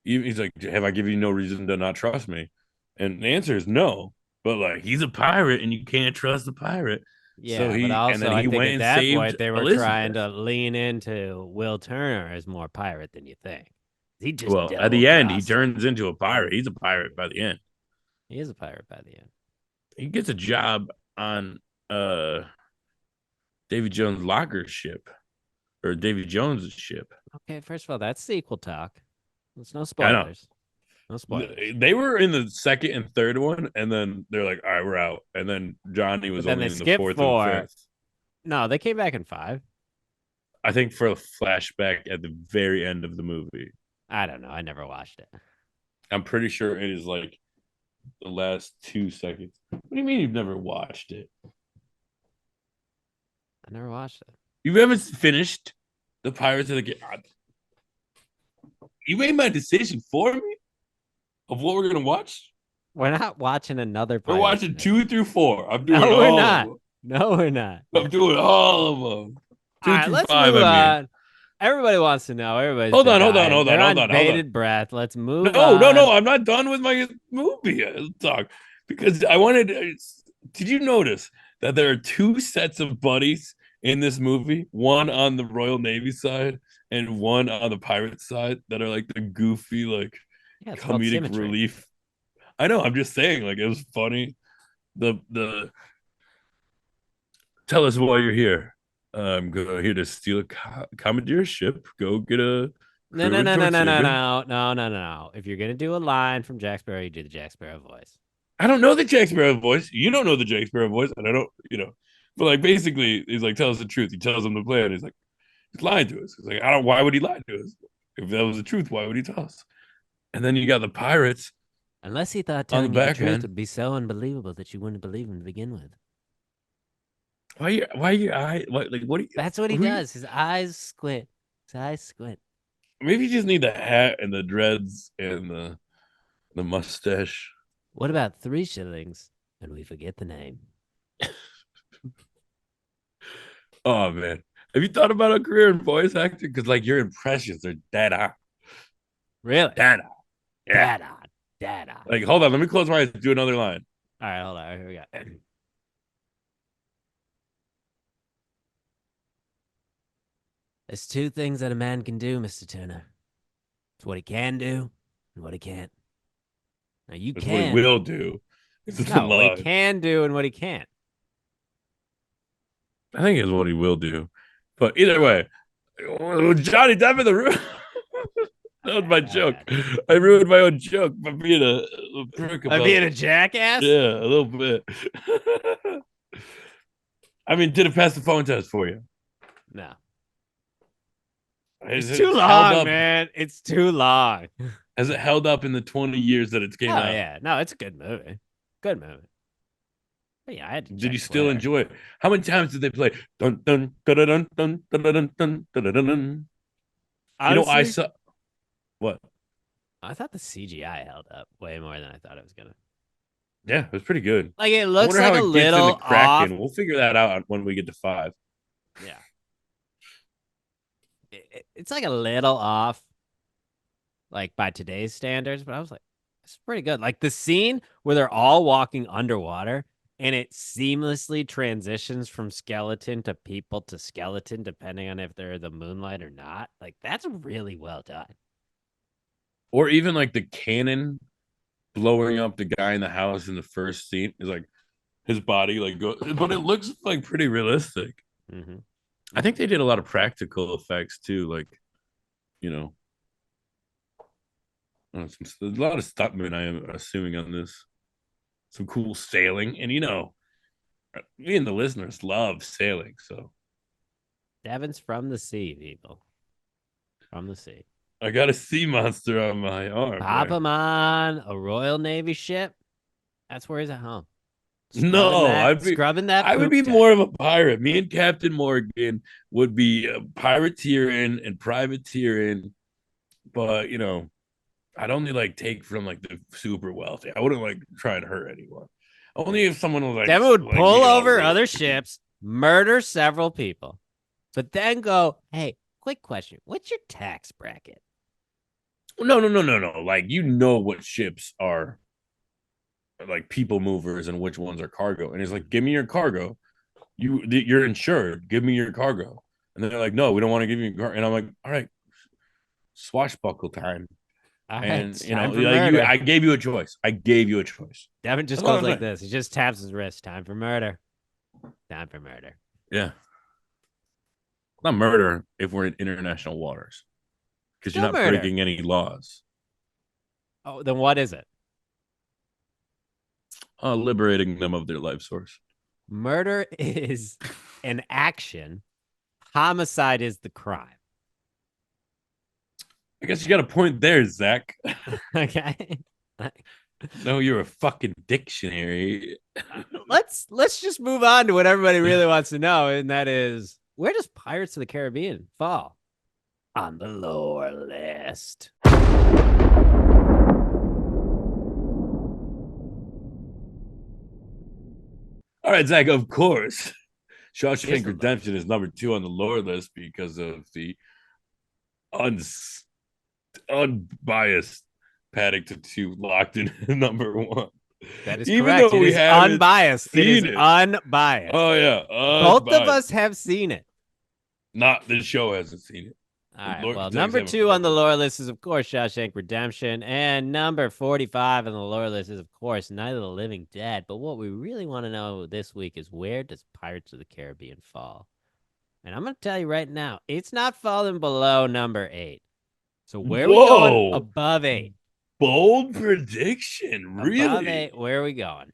He's like, "Have I given you no reason to not trust me?" And the answer is no. But like, he's a pirate, and you can't trust a pirate. So Yeah, but also then I he think went at and that saved point they were trying Elizabeth. to lean into Will Turner as more pirate than you think. He just Well, at double the end, he crossed him. turns into a pirate. He's a pirate by the end. He is a pirate by the end. He gets a job on uh Davy Jones' locker ship or Davy Jones' ship. Okay, first of all, that's sequel talk. There's no I know. spoilers. No spoilers. They were in the second and third one, and then they're like, "All right, we're out." And then Johnny But was then only they in the skipped fourth and four. fifth. No, they came back in five. I think for a flashback at the very end of the movie. I don't know. I never watched it. I'm pretty sure it is like the last 2 seconds. What do you mean you've never watched it? I never watched it. You haven't finished the Pirates of the Caribbean. You made my decision for me of what we're gonna watch. We're not watching another We're Pirates watching movie. 2 through 4. I'm doing No, we're all of not. them. No, we're not. I'm doing all of them. All Two right, through let's five. move I mean, on. Everybody wants to know. Everybody's hold been on, hold on, dying. hold on, They're hold on on, hold on. bated breath. Let's move No, no, no. on. I'm not done with my movie talk because I wanted. Did you notice that there are two sets of buddies in this movie? One on the Royal Navy side and one on the pirate side that are like the goofy, like Yeah, it's called comedic symmetry. relief. I know. I'm just saying, like it was funny. The tell us why you're here. I'm here to steal a commandeer ship. Go get a No, crew no, and no, no, no, no, Tortuga. no, no, no, no. If you're gonna do a line from Jack Sparrow, you do the Jack Sparrow voice. I don't know the Jack Sparrow voice. You don't know the Jack Sparrow voice, and I don't, But like basically, he's like, tell us the truth. He tells them the plan. He's like, he's lying to us. He's like, I don't. Why would he lie to us? If that was the truth, why would he tell us? And then you got the pirates Unless he thought on the telling you the back truth end. would be so unbelievable that you wouldn't believe him to begin with. Why you eye like what? That's what he Who you, does. His eyes squint. His eyes squint. maybe you just need the hat and the dreads and the mustache. What about 3 shillings? And we forget the name. Oh man, have you thought about a career in voice acting? Because like your impressions are dead on, Really? dead on. Yeah. Dad on. Dad on. Like hold on, let me close my eyes. Do another line. All right, hold on. Here we go. There's two things that a man can do, Mr. Turner. It's what he can do and what he can't. Now you It's what he can. will do. It's the No, what he line. can do and what he can't. I think it's what he will do. But either way, Johnny Devin the ruin. That was my joke. I ruined my own joke by being a prick By about. being a jackass? Yeah, a little bit. I mean, did it pass the phone test for you? No. Is It's it too held long, up? man. It's too long. Has it held up in the 20 years that it's came Oh out? yeah. No, it's a good movie. Good movie. But yeah, I had to Did check you still Twitter. enjoy it? How many times did they play? Dun dun dun dun dun dun dun dun dun dun dun. I Honestly, saw what? I thought the CGI held up way more than I thought it was gonna. Yeah, it was pretty good. Like it I looks wonder like how a it gets in the little off. Kraken. We'll figure that out when we get to 5. Yeah. It's like a little off, like by today's standards, but I was like, it's pretty good. Like the scene where they're all walking underwater and it seamlessly transitions from skeleton to people to skeleton, depending on if they're the moonlight or not. Like that's really well done. Or even like the cannon blowing up the guy in the house in the first scene is like his body like go, but it looks like pretty realistic. Mm-hmm. I think they did a lot of practical effects too, like you know, a lot of stuntmen. I am assuming on this, some cool sailing, and me and the listeners love sailing, so Devin's from the sea, people. From the sea. I got a sea monster on my arm. Pop Right? him on a Royal Navy ship. That's where he's at home. Scrubbing No, that, scrubbing that I would poop be deck. more of a pirate. Me and Captain Morgan would be pirateering and privateering, but I'd only like take from like the super wealthy. I wouldn't like try and hurt anyone. Only if someone was Devin would like pull over really. other ships, murder several people, but then go, hey, quick question. What's your tax bracket? No, no, no, no, no. Like what ships are like people movers and which ones are cargo. And it's like, give me your cargo. You're insured. Give me your cargo. And they're like, no, we don't want to give you your cargo. And I'm like, all right, swashbuckle time. All right, And it's time for murder. I gave you a choice. I gave you a choice. Devin just That's all goes I'm like saying. this. He just taps his wrist. Time for murder. Time for murder. Yeah. Not murder if we're in international waters. Because you're Still not murder. breaking any laws. Oh, then what is it? Liberating them of their life source. Murder is an action. Homicide is the crime. I guess you got a point there, Zach. Okay. No, you're a fucking dictionary. Let's just move on to what everybody really wants to know, and that is, where does Pirates of the Caribbean fall on the lore list? All right, Zach, of course. Shawshank Here's the Redemption is number 2 on the lore list because of the unbiased Paddington 2 locked in number 1. That is Even correct. though It we is haven't unbiased. It is seen it. unbiased. Oh, yeah. Both of us have seen it. Not the show hasn't seen it. All right. Lord Well, Protects number haven't 2 on the covered. lore list is, of course, Shawshank Redemption. And number 45 on the lore list is, of course, Night of the Living Dead. But what we really want to know this week is, where does Pirates of the Caribbean fall? And I'm going to tell you right now, it's not falling below number 8. So where are we going above 8? Bold prediction. Really? Above 8, where are we going?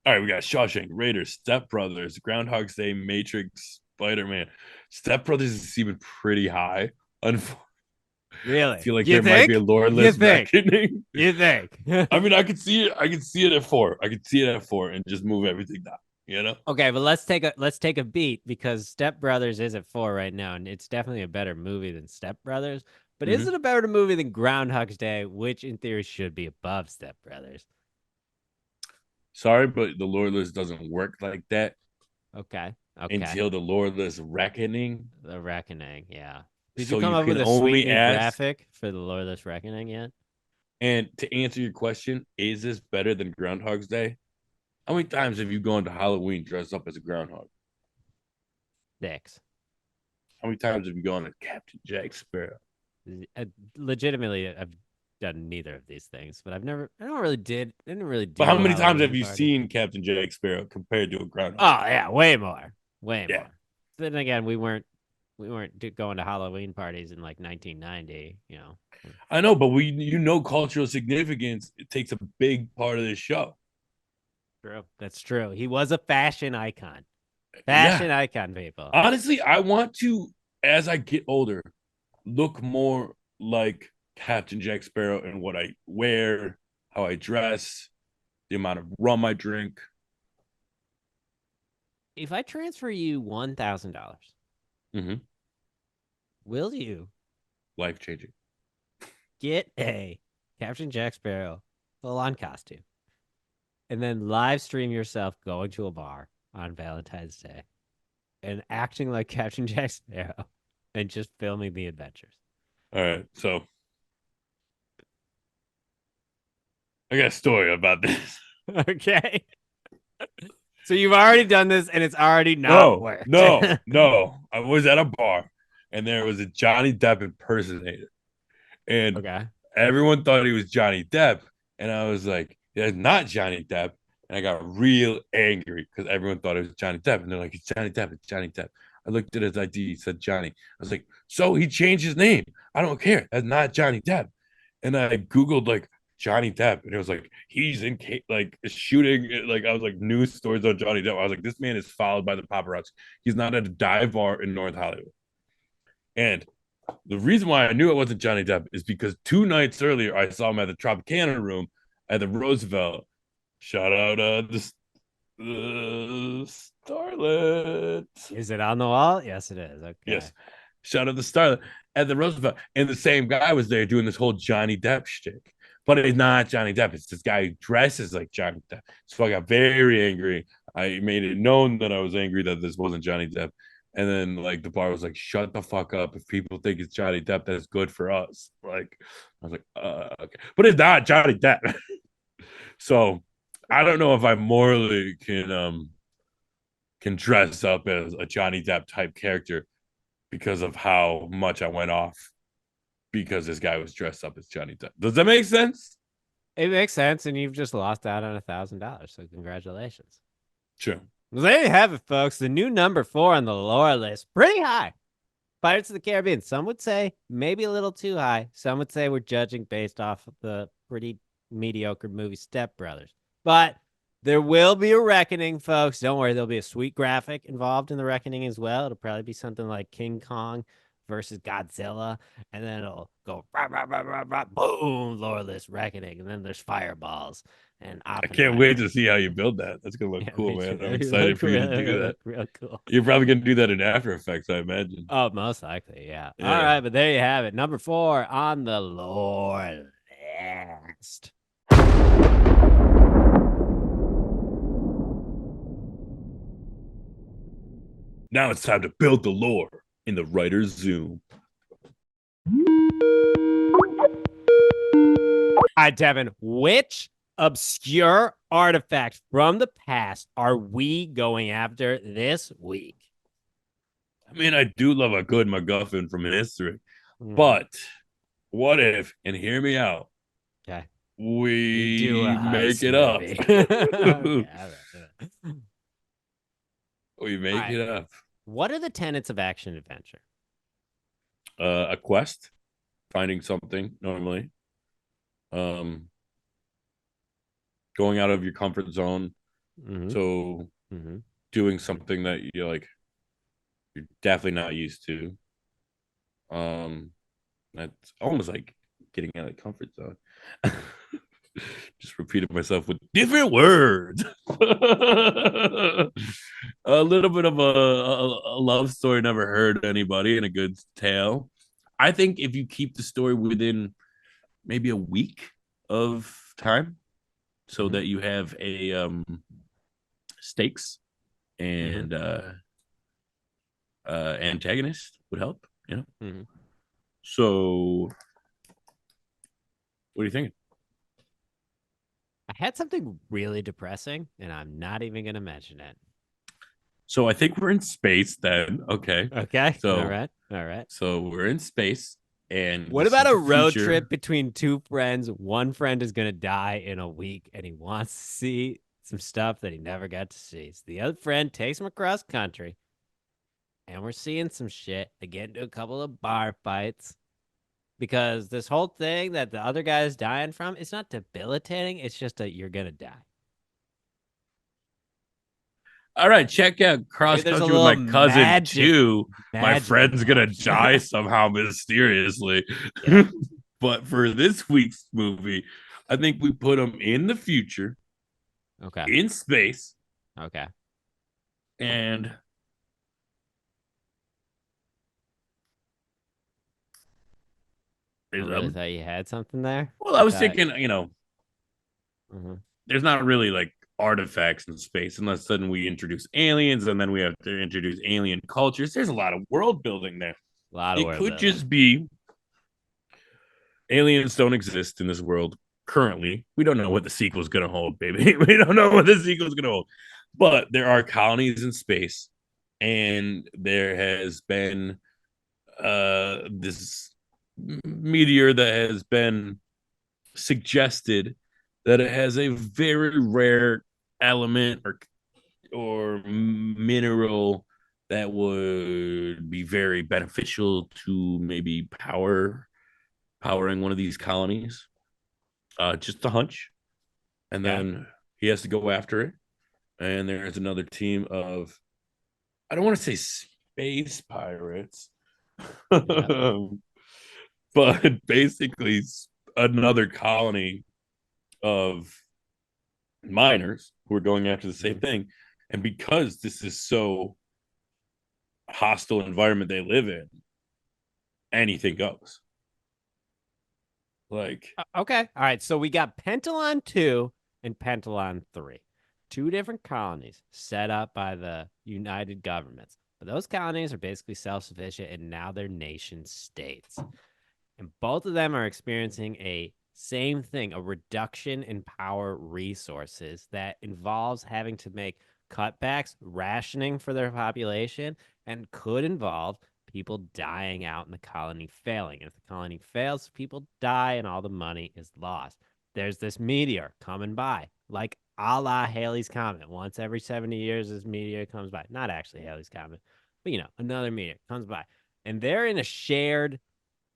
All right, we got Shawshank, Raiders, Step Brothers, Groundhog's Day, Matrix, Spider-Man. Step Brothers is even pretty high. Really? I feel like there might be a loreless reckoning. You think? I mean, I could see it. I could see it at 4. I could see it at 4 and just move everything down. Okay, but let's take a beat, because Step Brothers is at 4 right now, and it's definitely a better movie than Step Brothers. But is it a better movie than Groundhog's Day, which in theory should be above Step Brothers? Sorry, but the loreless doesn't work like that. Okay. Until the loreless reckoning. The reckoning, yeah. Did So you come you up with can a only sweet new ask- graphic for the loreless reckoning yet? And to answer your question, is this better than Groundhog's Day? How many times have you gone to Halloween dressed up as a groundhog? 6. How many times have you gone to Captain Jack Sparrow? Legitimately, I've done neither of these things, but I didn't really do. But how many times Halloween have you party. seen Captain Jack Sparrow compared to a groundhog? Oh yeah, way more. Yeah. Then again, we weren't going to Halloween parties in like 1990. I know, but cultural significance, it takes a big part of this show. True. That's true. He was a fashion icon. Icon, people. Honestly, I want to, as I get older, look more like Captain Jack Sparrow in what I wear, how I dress, the amount of rum I drink. If I transfer you $1,000, will you Life changing. get a Captain Jack Sparrow full-on costume, and then live stream yourself going to a bar on Valentine's Day and acting like Captain Jack Sparrow and just filming the adventures? All right, so I got a story about this. Okay. So you've already done this, and it's already not worked. No. I was at a bar, and there was a Johnny Depp impersonator, and everyone thought he was Johnny Depp, and I was like, "Yeah, not Johnny Depp." and I got real angry because everyone thought it was Johnny Depp, and they're like, "It's Johnny Depp, it's Johnny Depp." I looked at his ID, it said Johnny. I was like, "So he changed his name? I don't care. That's not Johnny Depp." And I googled like Johnny Depp, and it was like he's in like shooting. Like I was like news stories on Johnny Depp. I was like, this man is followed by the paparazzi. He's not at a dive bar in North Hollywood. And the reason why I knew it wasn't Johnny Depp is because 2 nights earlier I saw him at the Tropicana room at the Roosevelt. Shout out the Starlet. Is it on the wall? Yes, it is. Okay. Yes. Shout out the Starlet at the Roosevelt. And the same guy was there doing this whole Johnny Depp shtick. But it's not Johnny Depp. It's this guy who dresses like Johnny Depp. So I got very angry. I made it known that I was angry that this wasn't Johnny Depp. And then like the bar was like, shut the fuck up. If people think it's Johnny Depp, that's good for us. Like, I was like, okay. But it's not Johnny Depp. So I don't know if I morally can dress up as a Johnny Depp type character because of how much I went off because this guy was dressed up as Johnny Depp. Does that make sense? It makes sense, and you've just lost out on $1,000. So congratulations. Sure. Well, there you have it, folks. The new number 4 on the lore list, pretty high. Pirates of the Caribbean. Some would say maybe a little too high. Some would say we're judging based off of the pretty mediocre movie Step Brothers. But there will be a reckoning, folks. Don't worry. There'll be a sweet graphic involved in the reckoning as well. It'll probably be something like King Kong versus Godzilla. And then it'll go, rah, rah, rah, rah, rah, boom, loreless reckoning. And then there's fireballs and I can't wait to see how you build that. That's going to look cool, man. I'm excited for you to do that. Real cool. You're probably going to do that in After Effects, I imagine. Oh, most likely, yeah. All right, but there you have it. Number 4 on the lore list. Now it's time to build the lore in the writer's zoom. All right, Devin, which obscure artifact from the past are we going after this week? I mean, I do love a good MacGuffin from history, but what if, and hear me out, okay, we make it up. Okay, We make it up. What are the tenets of action adventure? A quest, finding something normally, going out of your comfort zone, so doing something that you're definitely not used to. That's almost like getting out of the comfort zone. Just repeated myself with different words. A little bit of a love story never hurt anybody, and a good tale. I think if you keep the story within maybe a week of time, so that you have a stakes and antagonist would help, you know. So, what are you thinking? I had something really depressing, and I'm not even going to mention it. So I think we're in space then. Okay. Okay. So all right. So we're in space, and what about a road trip between two friends? One friend is going to die in a week, and he wants to see some stuff that he never got to see. So the other friend takes him across country, and we're seeing some shit. They get into a couple of bar fights. Because this whole thing that the other guy is dying from, it's not debilitating. It's just that you're going to die. All right, check out cross country with my cousin too. My friend's going to die somehow mysteriously. Yeah. But for this week's movie, I think we put him in the future. Okay. In space. Okay. And I really thought you had something there. Well, I was thinking, there's not really like artifacts in space unless suddenly we introduce aliens, and then we have to introduce alien cultures. There's a lot of world building there. It could just be aliens don't exist in this world currently. We don't know what the sequel is going to hold, baby. We don't know what the sequel is going to hold. But there are colonies in space, and there has been this meteor that has been suggested that it has a very rare element or mineral that would be very beneficial to maybe powering one of these colonies. Just a hunch, and Okay. then he has to go after it. And there's another team of, I don't want to say space pirates, Yeah. but basically another colony of miners who are going after the same Mhm. thing. And because this is so hostile environment they live in, anything goes. Like, Okay. All right. So we got Pentalon 2 and Pentalon 3. Two different colonies set up by the United Governments. But those colonies are basically self sufficient and now they're nation states. And both of them are experiencing a same thing, a reduction in power resources that involves having to make cutbacks, rationing for their population, and could involve people dying out and the colony failing. And if the colony fails, people die and all the money is lost. There's this meteor coming by, like a la Halley's Comet. Once every 70 years, this meteor comes by. Not actually Halley's Comet, but another meteor comes by. And they're in a shared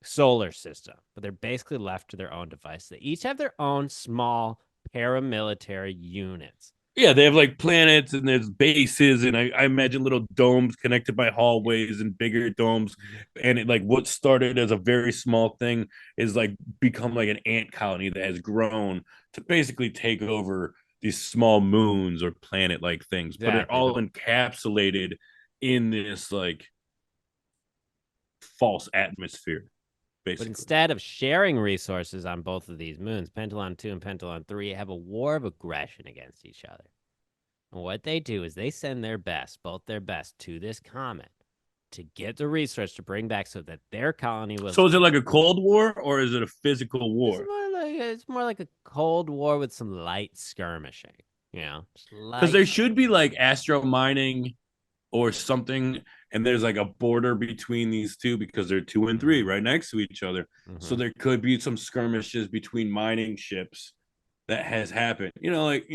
solar system, but they're basically left to their own device. They each have their own small paramilitary units. yeah, they have like planets and there's bases, and I imagine little domes connected by hallways and bigger domes. And it, like, what started as a very small thing is like become like an ant colony that has grown to basically take over these small moons or planet like things, but it Exactly. all encapsulated in this like false atmosphere, But basically. instead of sharing resources on both of these moons, Pentalon 2 and Pentalon 3 have a war of aggression against each other. And what they do is they send their best, both their best, to this comet to get the resource to bring back so that their colony will. So is it like a Cold War or is it a physical war? It's more like a Cold War with some light skirmishing. Just Because light. there should be like astro mining or something, and there's like a border between these two because they're two and three right next to each other. So Mm-hmm. there could be some skirmishes between mining ships that has happened. Like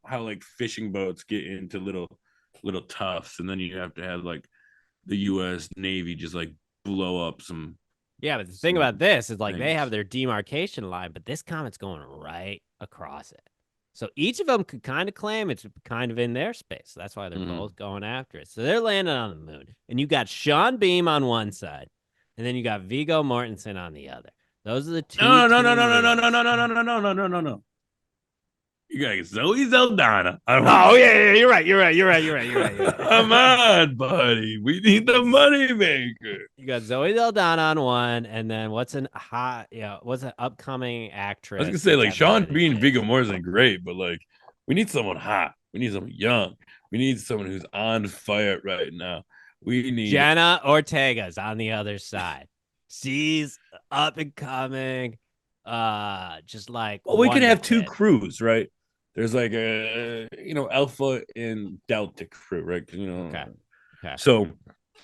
how like fishing boats get into little tufts, and then you have to have like the U.S. Navy just like blow up Yeah, but the thing some about this is like they have things. their demarcation line, but this comet's going right across it. So each of them could kind of claim it's kind of in their space. That's why they're Mm-hmm. both going after it. So they're landing on the moon. And you got Sean Beam on one side, and then you got Vigo Mortensen on the other. Those are the two No, no, no, team no, no, no, no, leads. no, no, no, no, no, no, no, no. You got Zoe Zeldana. Oh yeah, you're right. Come on, buddy. We need the money maker. You got Zoe Saldana on one, and then what's an upcoming I was gonna actress say that's like having a Sean bit of Bean Viggo issues? Mortensen great, but like we need someone hot. We need someone young. We need someone who's on fire right now. We need. Jenna Ortega's on the other side. She's up and coming, just like Well, we could Wonder have two Kid. crews, right? There's like a Alpha and Delta crew, right? Okay, okay. So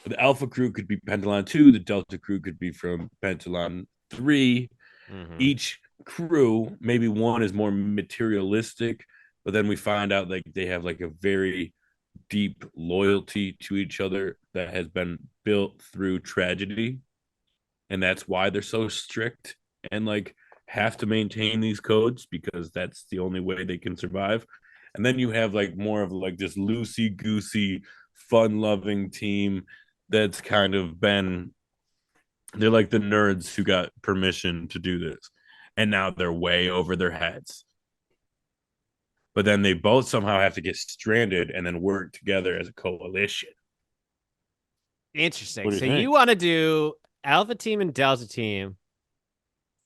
the Alpha crew could be Pentalon 2, the Delta crew could be from Pentalon 3. Mm-hmm. Each crew, maybe one is more materialistic, but then we find out like they have like a very deep loyalty to each other that has been built through tragedy. And that's why they're so strict and like have to maintain these codes because that's the only way they can survive. And then you have like more of like this loosey goosey, fun loving team that's kind of been, they're like the nerds who got permission to do this. And now they're way over their heads. But then they both somehow have to get stranded and then work together as a coalition. Interesting. What do you So you think? want to do Alpha Team and Delta Team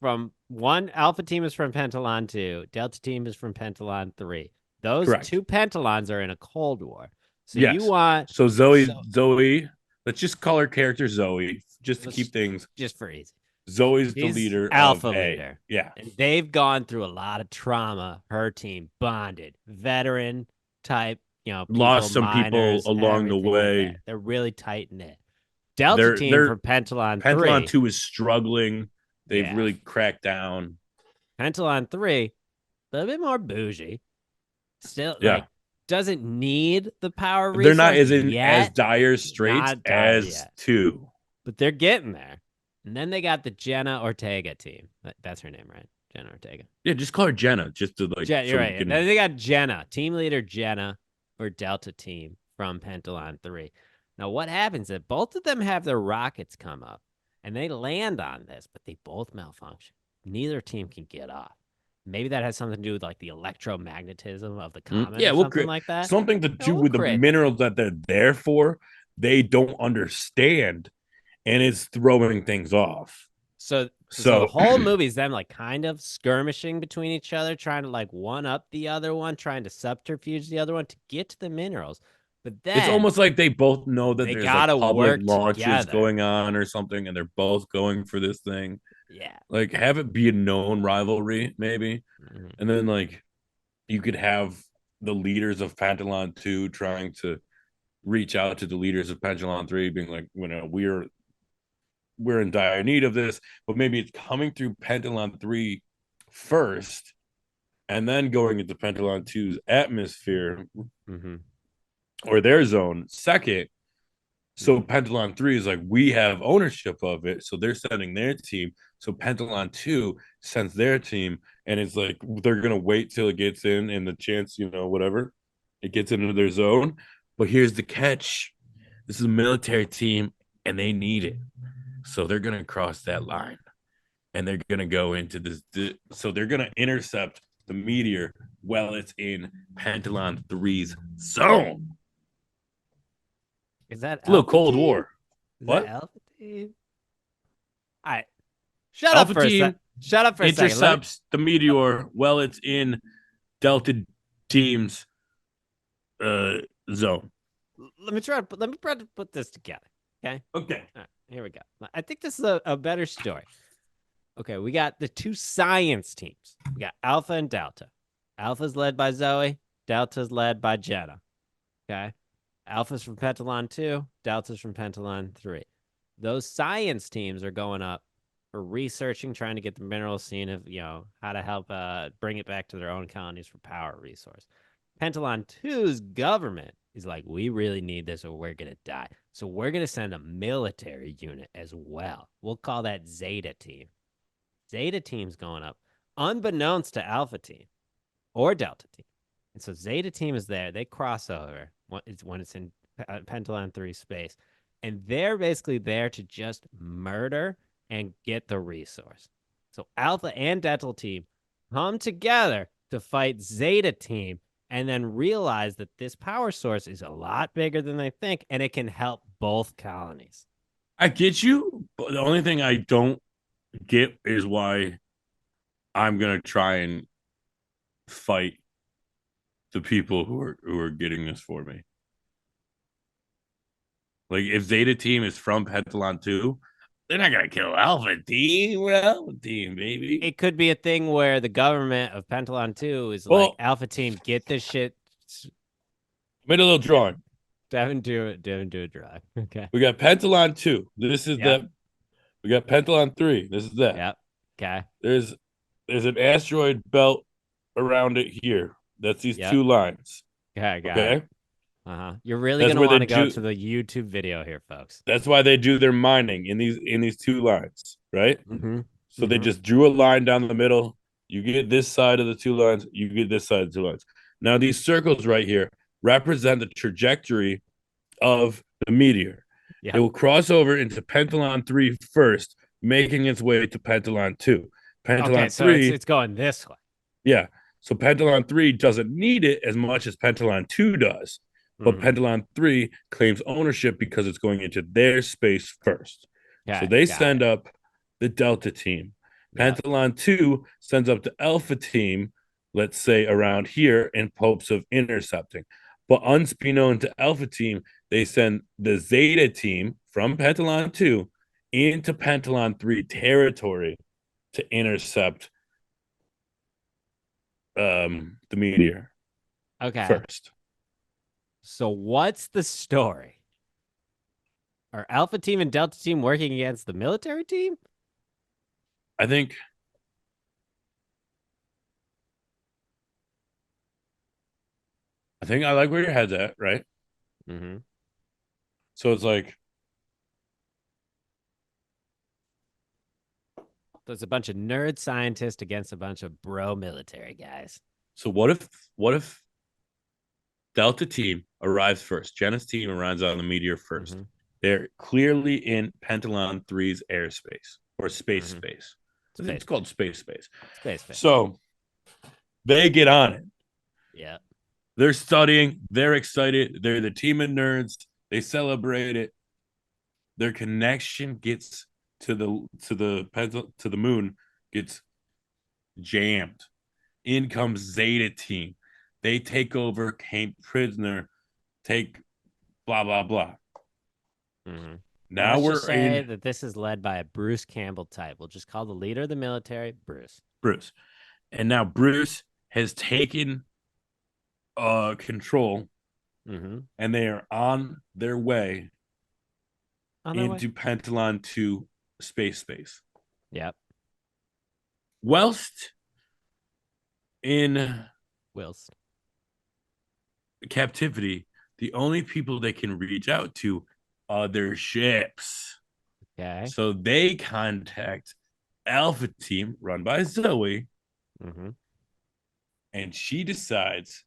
from one Alpha Team is from Pentalon 2, Delta Team is from Pentalon 3. Those Correct. two Pentalons are in a Cold War. So you Yes. want So so Zoe, let's just call her character Zoe just to let's keep things. just for easy. Zoe's the She's leader of alpha A. leader. Yeah. And they've gone through a lot of trauma. Her team bonded, veteran type, people, Lost some people miners, along the everything like that. way. They're really tight knit. Delta team They're from Pentalon Pentalon 3. 2 is struggling. They've Yeah. really cracked down. Pentalon 3, a little bit more bougie. Still, Yeah. doesn't need the power They're not resource as yet. dire straits Not dire as yet. 2. But they're getting there. And then they got the Jenna Ortega team. That's her name, right? Jenna Ortega. Yeah, just call her Jenna, just to like. You're right. Then they got Jenna, team leader Jenna for Delta team from Pentalon 3. Now, what happens is both of them have their rockets come up and they land on this, but they both malfunction. Neither team can get off. Maybe that has something to do with like the electromagnetism of the comet or something like that. Something to do with the minerals that they're there for. They don't understand, and it's throwing things off. So the whole movie is them like kind of skirmishing between each other, trying to like one up the other one, trying to subterfuge the other one to get to the minerals. But then it's almost like they both know that there's like public launches together. going on or something, and they're both going for this thing. Yeah. Like have it be a known rivalry, maybe. Mm-hmm. And then like you could have the leaders of Pentalon 2 trying to reach out to the leaders of Pentalon 3, being like, we're in dire need of this, but maybe it's coming through Pentalon 3 first and then going into Pentalon 2's atmosphere or their zone second. So Pentalon 3 is like, we have ownership of it. So they're sending their team. So Pentalon 2 sends their team. And it's like, they're going to wait till it gets in and the chance, whatever, it gets into their zone. But here's the catch. This is a military team and they need it. So they're going to cross that line and they're going to go into this. So they're going to intercept the meteor while it's in Pentalon 3's zone. Is that a little Cold team? War? Is what? That Alpha team? All right. Shut up for a second. Intercepts the meteor while it's in Delta team's zone. Let me try to put this together. Okay. Okay. All right, here we go. I think this is a better story. Okay, we got the two science teams. We got Alpha and Delta. Alpha's led by Zoe. Delta's led by Jenna. Okay. Alpha's from Pentalon 2. Delta's from Pentalon 3. Those science teams are going up for researching, trying to get the mineral scene of, how to help bring it back to their own colonies for power resource. Pentalon 2's government is like, we really need this or we're going to die. So we're going to send a military unit as well. We'll call that Zeta Team. Zeta Team's going up, unbeknownst to Alpha Team or Delta Team. And so Zeta Team is there. They cross over when it's in Pentalon 3 space. And they're basically there to just murder and get the resource. So Alpha and Delta Team come together to fight Zeta Team and then realize that this power source is a lot bigger than they think, and it can help both colonies. I get you, but the only thing I don't get is why I'm gonna try and fight the people who are getting this for me. Like if Zeta Team is from Pentalon 2, they're not gonna kill Alpha Team. We're Alpha Team, baby. It could be a thing where the government of Pentalon 2 is like, Alpha Team, get this shit. Made a little drawing. Devin, do a drawing. Okay. We got Pentalon 2. This is that. We got Pentalon 3. This is that. Yep. Okay. There's an asteroid belt around it here. That's these two lines. Okay, got it. You're really going to want to go to the YouTube video here, folks. That's why they do their mining in these two lines, right? So they just drew a line down the middle. You get this side of the two lines. You get this side of the two lines. Now, these circles right here represent the trajectory of the meteor. It will cross over into Pentalon 3 first, making its way to Pentalon 2. Pentalon 3, it's going this way. Yeah. So Pentalon 3 doesn't need it as much as Pentalon 2 does. But Pentalon 3 claims ownership because it's going into their space first. So they send up the Delta Team. Pentalon 2 sends up the Alpha Team, let's say around here, in hopes of intercepting. But unbeknown to Alpha Team, they send the Zeta Team from Pentalon 2 into Pentalon 3 territory to intercept the meteor. First. So what's the story? Are Alpha Team and Delta Team working against the military team? I think think I like where your head's at, right? Mm-hmm. So it's like, So it's a bunch of nerd scientists against a bunch of bro military guys. so what if Delta team arrives first? Jenna's team arrives on the meteor first. Mm-hmm. They're clearly in Pentalon 3's airspace or space Mm-hmm. space. Space, It's called space space. space, space. So they get on it. Yeah. They're studying. They're excited. They're the team of nerds. They celebrate it. Their connection gets to the moon gets jammed. In comes Zeta team. They take over, came prisoner, take blah blah blah. Mm-hmm. And Now let's just we're say in that this is led by a Bruce Campbell type. We'll just call the leader of the military Bruce. Bruce. And now Bruce has taken control Mm-hmm. and they are on their way On their way. into Pentalon 2 space. Yep. Whilst in Wills. captivity, the only people they can reach out to are their ships. Okay. So they contact Alpha Team, run by Zoe, Mm-hmm. and she decides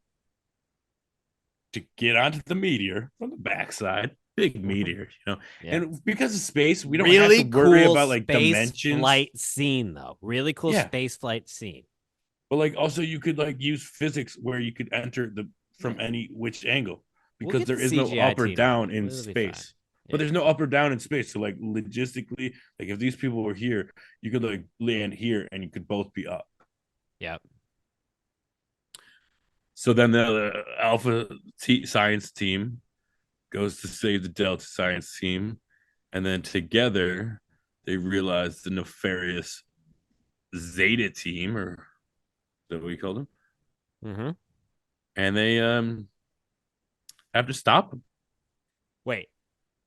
to get onto the meteor from the backside. Big meteor, Yeah. And because of space, we don't Really have to worry cool about like space dimensions. flight scene, though. Really cool Yeah. space flight scene. But like also you could like use physics where you could enter from Yeah. any which angle We'll because get there the is no CGI up or team down in. in It'll be fine. space. Yeah. But there's no up or down in space. So like logistically, like if these people were here, you could like land here and you could both be up. Yep. So then the science team goes to save the Delta science team, and then together they realize the nefarious Zeta team, or is that what we call them? Mm-hmm. And they have to stop them. Wait,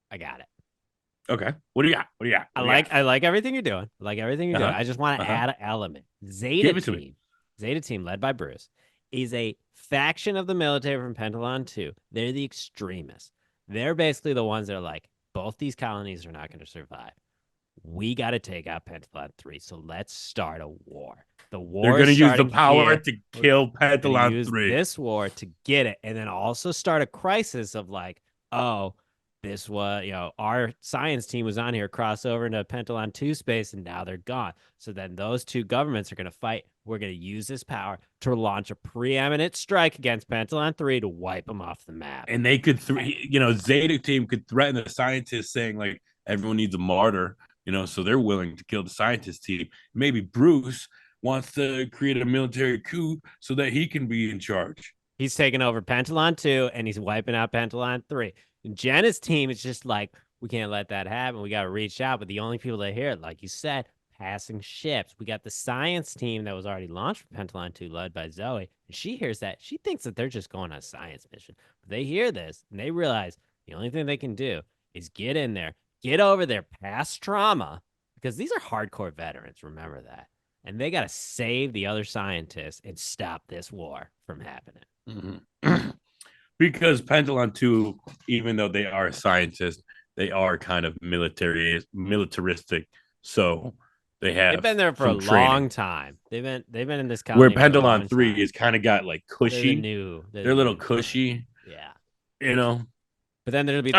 I got it. Okay, what do you got? What do you got? I like everything you're doing. I like everything you're doing. I just want to add an element. Zeta team, led by Bruce, is a faction of the military from Pentalon 2. They're the extremists. They're basically the ones that are like, both these colonies are not going to survive. We got to take out Pentalon 3. So let's start a war. The war They're going to use the power here. to kill Pentalon 3. This war to get it, and then also start a crisis of like, oh, this was, our science team was on here, cross over into Pentalon 2 space, and now they're gone. So then those two governments are going to fight. We're going to use this power to launch a preeminent strike against Pentalon 3 to wipe them off the map. And they could, Zeta team could threaten the scientists saying, like, everyone needs a martyr, so they're willing to kill the scientist team. Maybe Bruce wants to create a military coup so that he can be in charge. He's taking over Pentalon 2, and he's wiping out Pentalon 3. And Jenna's team is just like, we can't let that happen. We got to reach out. But the only people that hear it, like you said, passing ships. We got the science team that was already launched for Pentalon 2, led by Zoe. And she hears that. She thinks that they're just going on a science mission. But they hear this, and they realize the only thing they can do is get in there, get over their past trauma, because these are hardcore veterans. Remember that. And they got to save the other scientists and stop this war from happening. Mm-hmm. Because Pentalon 2, even though they are scientists, they are kind of militaristic. So they've been there for a long time. They've been in this colony. Where Pentalon 3 is kind of got like cushy. They're a little cushy. Yeah. But then there'll be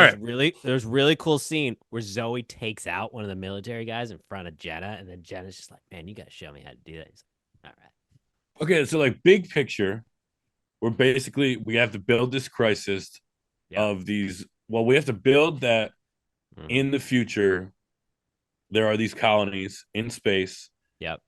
this really cool scene where Zoe takes out one of the military guys in front of Jenna, and then Jenna's just like, "Man, you gotta show me how to do that." He's like, "All right." Okay, so like big picture, we have to build this crisis of these. Well, we have to build that in the future there are these colonies in space. Yep.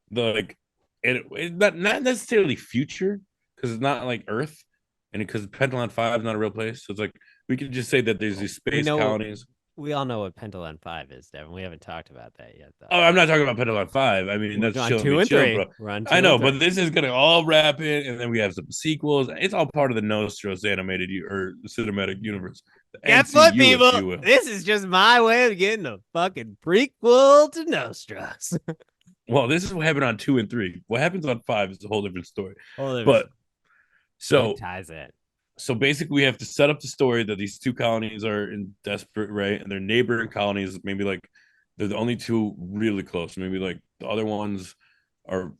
It's not necessarily future because it's not like Earth, and because Pentalon 5 is not a real place. So it's like we could just say that there's these space colonies. We all know what Pentalon 5 is, Devin. We haven't talked about that yet, though. Oh, I'm not talking about Pentalon 5. I mean, that's chill, 2 and 3. Bro. I know, but this is gonna all wrap in, and then we have some sequels. It's all part of the Nostro Cinematic Universe. Guess what, people? This is just my way of getting a fucking prequel to Nostros. Well, this is what happened on 2 and 3. What happens on 5 is a whole different story. So it ties in. So basically, we have to set up the story that these two colonies are in desperate, right? And their neighboring colonies, maybe like they're the only two really close. Maybe like the other ones are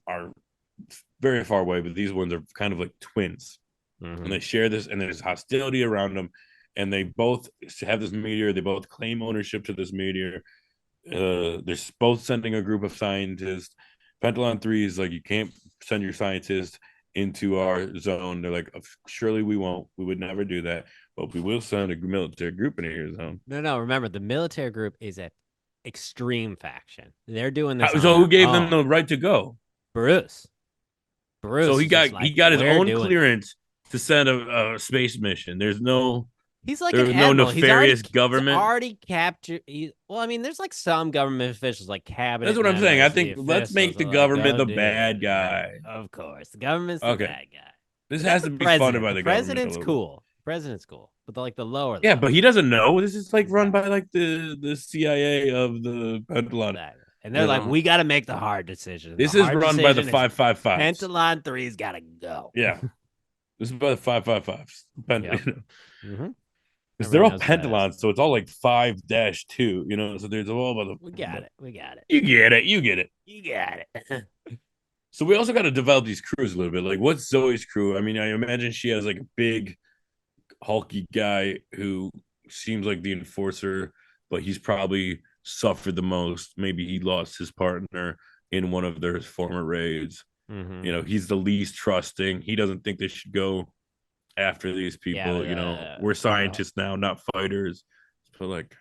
very far away, but these ones are kind of like twins. And they share this, and there's hostility around them, and they both have this meteor. They both claim ownership to this meteor. They're both sending a group of scientists. Pentalon 3 is like, you can't send your scientists into our zone. They're like, surely we won't. We would never do that. But we will send a military group into your zone. No. Remember, the military group is an extreme faction. They're doing this on So who their gave them own. the right to go? Bruce. So Bruce he is just got like, he got his we're own doing this. clearance to send a space mission. He's like an There's no admiral. nefarious He's government. already captured. Well, I mean, there's like some government officials, like cabinet. That's what I'm saying. I members, think the let's make officials the are like, government go the do bad it. Right? guy. Of course, the government's the Okay. bad guy. This But has that's to the be funded president. by The the government a president's little bit. cool. The president's cool, but like the lower Yeah, level. but he doesn't know. This is like run by like the CIA of the Pentalon. And they're like, know? we got to make the hard decision. This The is hard run by the decision is 555s. Pentalon 3's got to go. Yeah. This is by the 555s. Yep. Because they're all Everyone knows what that pentalons, is. so it's all like 5-2, you know. So there's all about the. We got it. We got it. You get it. You get it. You got it. So we also got to develop these crews a little bit. Like, what's Zoe's crew? I mean, I imagine she has like a big, hulky guy who seems like the enforcer, but he's probably suffered the most. Maybe he lost his partner in one of their former raids. You know, he's the least trusting. He doesn't think they should go after these people. Yeah, you know, we're scientists now, not fighters. So like,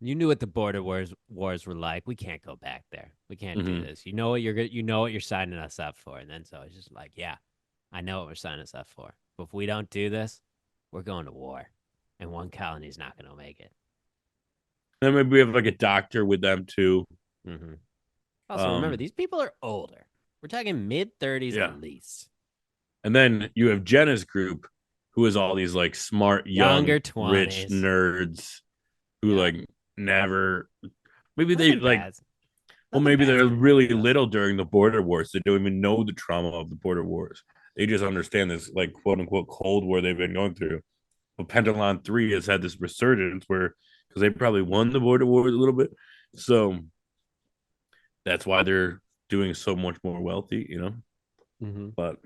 you knew what the border wars were like. We can't go back there. We can't do this. You know what you're signing us up for. And then so it's just like, yeah, I know what we're signing us up for. But if we don't do this, we're going to war. And one colony's not going to make it. then maybe we have like a doctor with them too. Also, remember, these people are older. We're talking mid-30s at least. And then you have Jenna's group, who is all these like smart, Younger 20s. rich nerds who like never. Maybe they like. Well, maybe they're really little during the border wars. They don't even know the trauma of the border wars. They just understand this like quote unquote Cold War they've been going through. But Pentalon 3 has had this resurgence where because they probably won the border wars a little bit, so that's why they're doing so much more wealthy, you know. But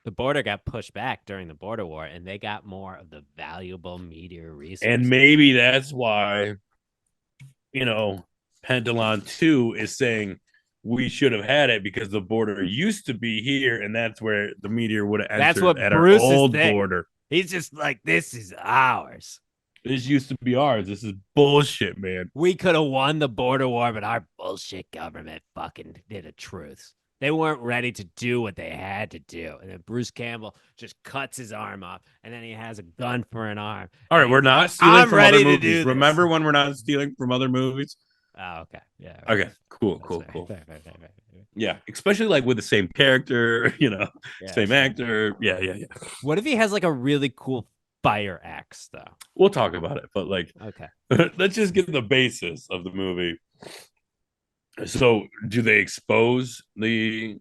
the border got pushed back during the border war, and they got more of the valuable meteor resources. And maybe that's why, you know, Pentalon 2 is saying we should have had it because the border used to be here, and that's where the meteor would have entered. That's what at Bruce our old is border. He's just like, this is ours. This used to be ours. This is bullshit, man. We could have won the border war, but our bullshit government fucking did a truce. They weren't ready to do what they had to do. And then Bruce Campbell just cuts his arm off, and then he has a gun for an arm. All right, we're not stealing from other movies. Remember when we're not stealing from other movies? Oh, okay. Yeah. Right. Okay, cool. Fair. Yeah, especially like with the same character, you know, same actor. Yeah. What if he has like a really cool fire axe, though? We'll talk about it, but like, okay, let's just get the basis of the movie. So, do they expose the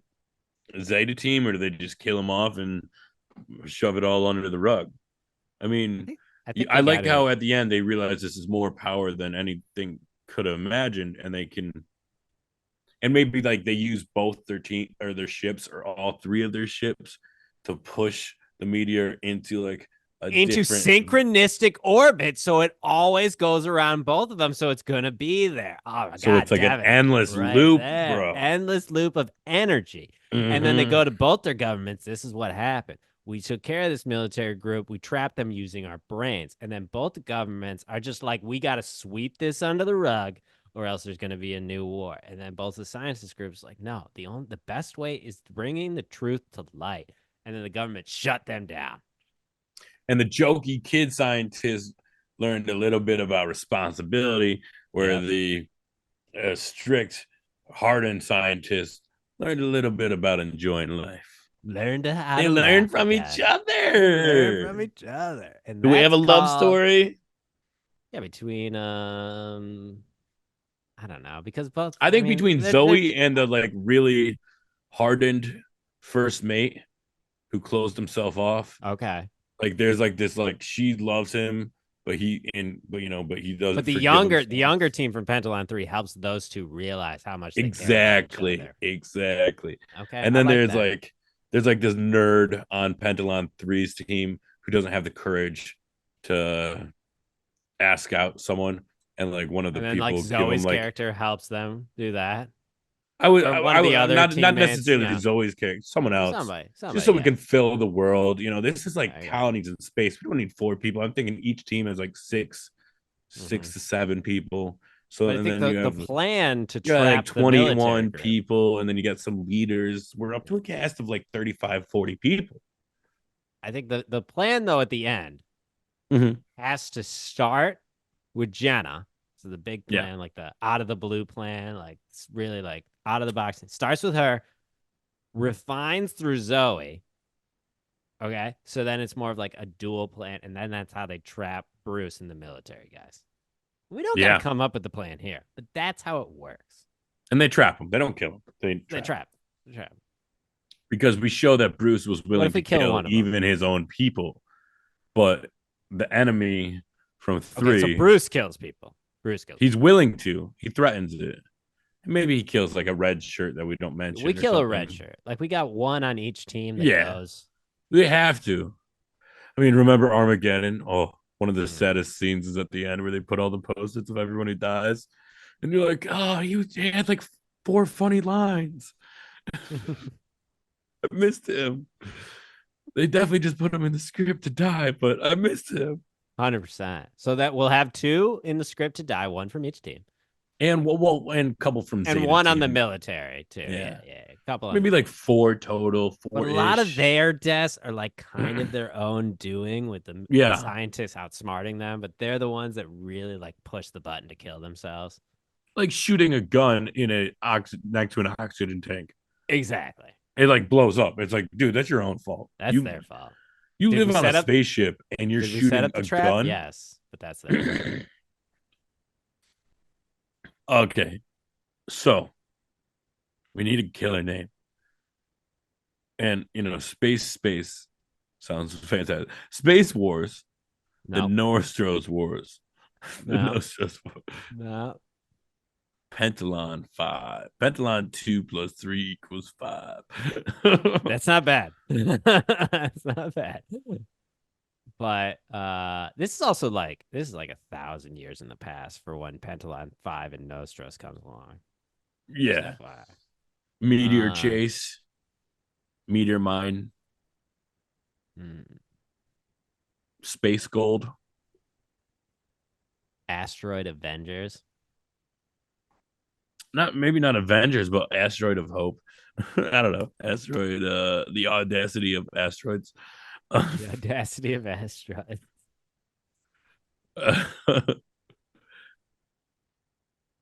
Zeta team, or do they just kill them off and shove it all under the rug? I mean, I like how at the end they realize this is more power than anything could have imagined, and they can, and maybe like they use both their team or their ships or all three of their ships to push the meteor into like into synchronistic orbit, so it always goes around both of them, so it's gonna be there. Oh my so God, it's like Devin, an endless loop, bro. Endless loop of energy. And then they go to both their governments. This is what happened. We took care of this military group. We trapped them using our brains. And then both the governments are just like, we got to sweep this under the rug or else there's going to be a new war. And then both the scientist groups like, no, the best way is bringing the truth to light. And then the government shut them down. And the jokey kid scientists learned a little bit about responsibility, where the strict, hardened scientists learned a little bit about enjoying life. Learn from each other. And do we have a love story? Yeah, between I don't know, because both. I think between Zoe and the like really hardened first mate who closed himself off. Okay. Like there's like this like she loves him, but he But doesn't the forgive himself. younger team from Pentalon 3 helps those two realize how much they care about each Exactly, other. exactly. Okay, And I then like that. there's like this nerd on Pentalon Three's team who doesn't have the courage to ask out someone, and like one of the And then like people give him Zoe's like character helps them do that. I, Or one I of the would other not teammates, necessarily Zoe's character, someone else, just somebody, so we yeah. can fill the world. This is like I got it. colonies in space. We don't need four people. I'm thinking each team has like Hmm. six to seven people. So But I and think then the plan to you got like trap the military 21 group, people, and then you got some leaders. We're up to a cast of like 35, 40 people. I think the plan though at the end Mm-hmm. has to start with Jenna. So the big Yeah. plan, like the out of the blue plan, like it's really like out of the box. It starts with her, refines through Zoe. Okay. So then it's more of like a dual plan. And then that's how they trap Bruce and the military guys. We don't got to Yeah. come up with the plan here, but that's how it works. And they trap him. They don't kill him. They They trap him. trap. They trap. Because we show that Bruce was What willing if to we kill kill one of them? even his own people. But the enemy from Okay. So three, Bruce kills people. Bruce kills he's people. willing to. He threatens it. Maybe he kills like a red shirt that we don't We mention or kill a red something. shirt. Like we got one on each team that Yeah, goes. they have to. I mean, remember Armageddon? Oh, one of the Mhm. saddest scenes is at the end where they put all the post-its of everyone who dies. And you're like, oh, he had like four funny lines. I missed him. They definitely just put him in the script to die, but I missed him. 100%. So that we'll have two in the script to die, one from each team, And a couple from and Zeta one on the team. military too. Yeah, Yeah. yeah, a couple on the Maybe like military. four total, But a lot of four-ish. their deaths are like kind of their own doing with the Yeah. scientists outsmarting them, but they're the ones that really like push the button to kill themselves. Like shooting a gun in next to an oxygen tank. Exactly. It like blows up. It's like, dude, that's your own fault. That's their fault. You Did live we on a set up spaceship and you're did we set shooting up the a trap? gun. Yes, but that's their fault. Okay. So we need a killer name. And space sounds fantastic. Space Wars, the No. Nostros Wars. The No. Nostros Wars. No. Pentalon 5. Pentalon 2 plus 3 equals 5. That's not bad. That's not bad. But this is also like this is like 1,000 years in the past for when Pentalon 5 and Nostros comes along. Just Yeah. FYI. Meteor Chase, Meteor Mine, Hmm. Space Gold. Asteroid Avengers. Not Avengers, but Asteroid of Hope. I don't know. Asteroid, the audacity of asteroids. The audacity of asteroids.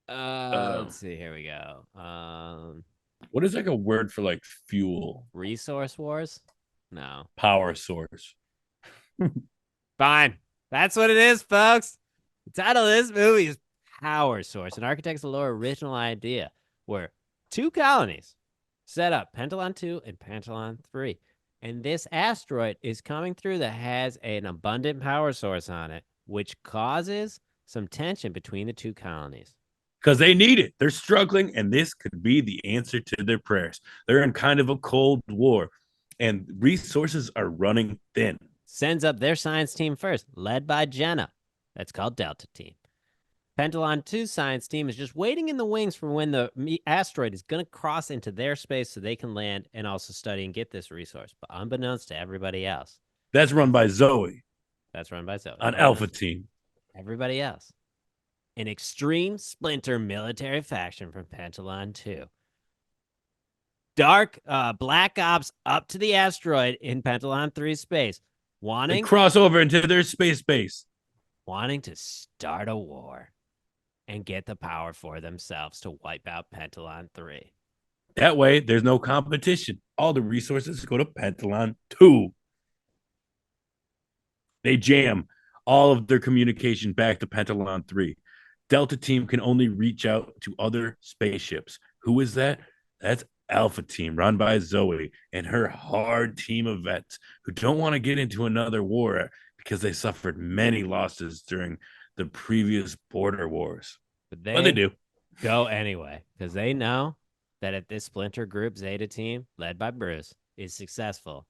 uh, Let's see. Here we go. what is like a word for like fuel? Resource Wars? No. Power source. Fine. That's what it is, folks. The title of this movie is Power Source, an Architects Lore original idea where two colonies set up, Pentalon 2 and Pentalon 3. And this asteroid is coming through that has an abundant power source on it, which causes some tension between the two colonies. Because they need it. They're struggling, and this could be the answer to their prayers. They're in kind of a cold war, and resources are running thin. Sends up their science team first, led by Jenna. That's called Delta Team. Pentalon 2 science team is just waiting in the wings for when the asteroid is going to cross into their space so they can land and also study and get this resource. But unbeknownst to everybody else, That's run by Zoe that's run by Zoe. on Alpha Team. Everybody else. An extreme splinter military faction from Pentalon 2. Dark Black Ops up to the asteroid in Pentalon 3 space. They cross over into their space base. Wanting to start a war and get the power for themselves to wipe out Pentalon 3. That way, there's no competition. All the resources go to Pentalon 2. They jam all of their communication back to Pentalon 3. Delta Team can only reach out to other spaceships. Who is that? That's Alpha team run by Zoe and her hard team of vets who don't want to get into another war because they suffered many losses during the previous border wars. But They do. go anyway because they know that if this splinter group Zeta team, led by Bruce, is successful,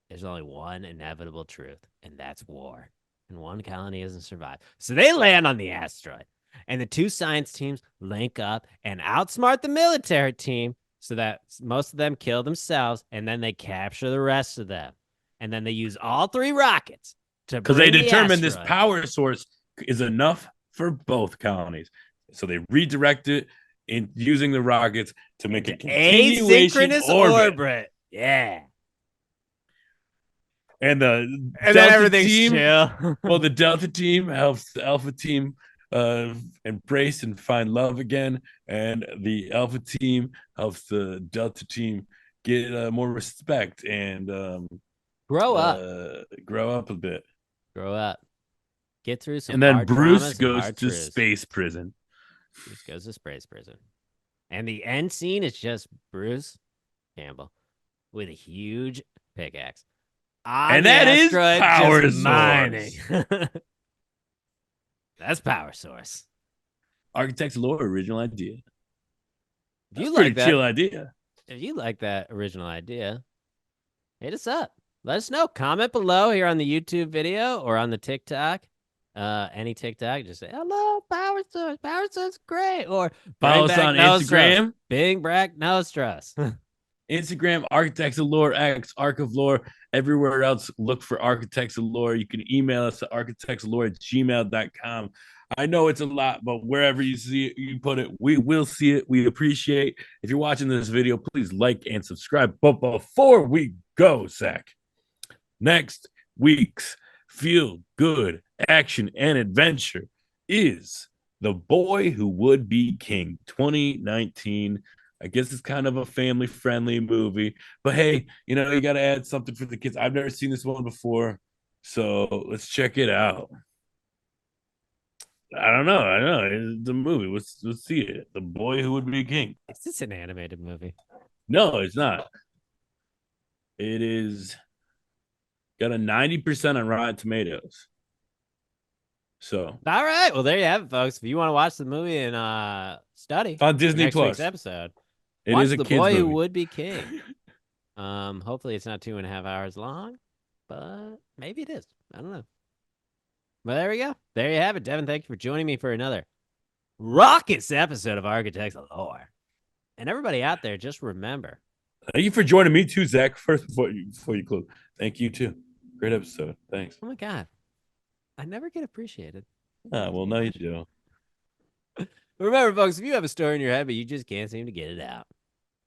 there's only one inevitable truth, and that's war. And one colony hasn't survived. So they land on the asteroid. And the two science teams link up and outsmart the military team so that most of them kill themselves, and then they capture the rest of them. And then they use all three rockets to because they determine the this power source is enough for both colonies. So they redirect it in using the rockets to make a continuation orbit. Yeah. And the Delta team, chill. well, the Delta team helps the Alpha team embrace and find love again, and the Alpha team helps the Delta team get more respect and grow up a bit. Grow up. Get through some. And then hard Bruce traumas goes hard to truths. space prison. Bruce goes to space prison. And the end scene is just Bruce Campbell with a huge pickaxe. And that is power source. Mining. That's power source. Architect's lore original idea. If you That's like that chill idea. If you like that original idea, hit us up. Let us know. Comment below here on the YouTube video or on the TikTok. Any TikTok, just say hello, power source. Power source, great. Or follow us on Instagram. Bing Brack Nostros. Instagram, Architects of Lore X, Arc of Lore. Everywhere else, look for Architects of Lore. You can email us at architectsoflore@gmail.com. I know it's a lot, but wherever you see it, you put it, we will see it. We appreciate. If you're watching this video, please like and subscribe. But before we go, Zach, next week's Feel Good Action and Adventure is The Boy Who Would Be King 2019. I guess it's kind of a family-friendly movie. But hey, you got to add something for the kids. I've never seen this one before, so let's check it out. I don't know. It's a movie. Let's see it. The Boy Who Would Be King. Is this an animated movie? No, it's not. It is got a 90% on Rotten Tomatoes. So all right. Well, there you have it, folks. If you want to watch the movie and study on Disney next Plus week's episode, it watch is a The kid's Boy movie. Who Would Be King. Hopefully it's not 2.5 hours long, but maybe it is. I don't know. But there we go. There you have it. Devin, thank you for joining me for another raucous episode of Architects of Lore. And everybody out there, just remember. Thank you for joining me too, Zach. First, before you close, thank you too. Great episode. Thanks. Oh my God. I never get appreciated. Well, now you do. Remember, folks, if you have a story in your head, but you just can't seem to get it out,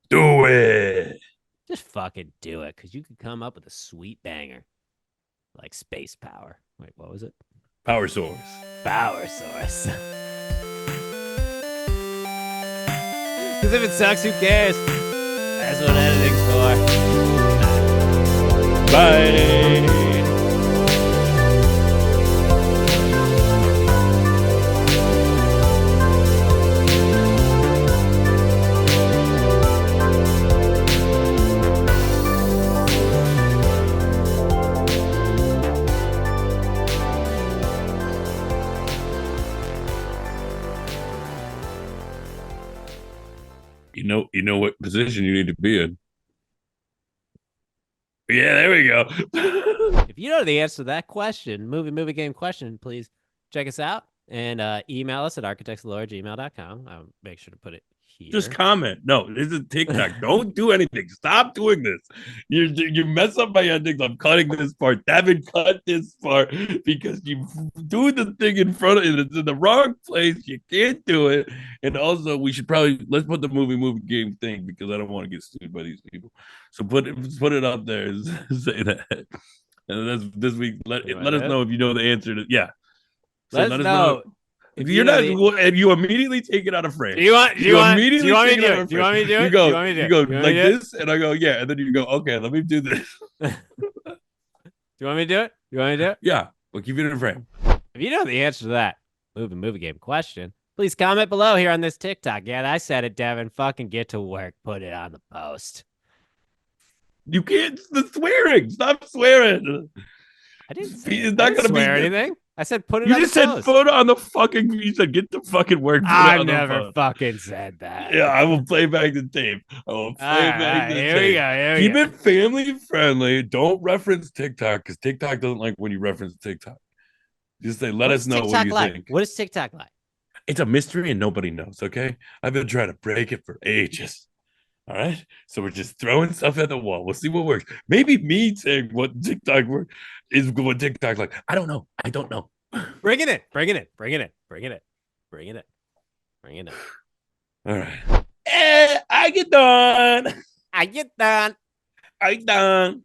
do it. Just fucking do it, because you could come up with a sweet banger. Like space power. Wait, what was it? Power source. Power source. Because if it sucks, who cares? That's what editing's for. Bye. You know what position you need to be in. Yeah, there we go. If you know the answer to that question, movie game question, please check us out and email us at architectslore@gmail.com. I'll make sure to put it here. Just comment. No, this is TikTok. Don't do anything. Stop doing this. You mess up my endings. I'm cutting this part. Devin, cut this part because you do the thing in front of it. It's in the wrong place. You can't do it. And also, we should probably let's put the movie game thing because I don't want to get sued by these people. So put it up there. Say that. And that's this week. Let us know if you know the answer to So let us know. If you're not, and you immediately take it out of frame. Do you want me to do it? You go like this, and I go, yeah, and then you go, okay, let me do this. Do you want me to do it? Yeah, but keep it in frame. If you know the answer to that movie game question, Please comment below here on this TikTok. Yeah, I said it, Devin. Fucking get to work. Put it on the post. You can't. The swearing. Stop swearing. I didn't say it. It's I not didn't gonna be. swear anything. I said put it You on the just said post. put on the fucking. You said get to fucking work. Put it I've on the never phone. fucking said that. Yeah, I will play back the tape. I will play back the Here we tape. go. Here we Keep go. it family friendly. Don't reference TikTok because TikTok doesn't like when you reference TikTok. Just say, let What us is know what TikTok you like? think. What is TikTok like? It's a mystery and nobody knows. Okay, I've been trying to break it for ages. All right, so we're just throwing stuff at the wall. We'll see what works. Maybe me saying what TikTok work is what TikTok like. I don't know. I don't know. Bringing it. Bringing it. Bringing it. Bringing it. Bringing it. Bringing it. All right. I get done. I get done. I done.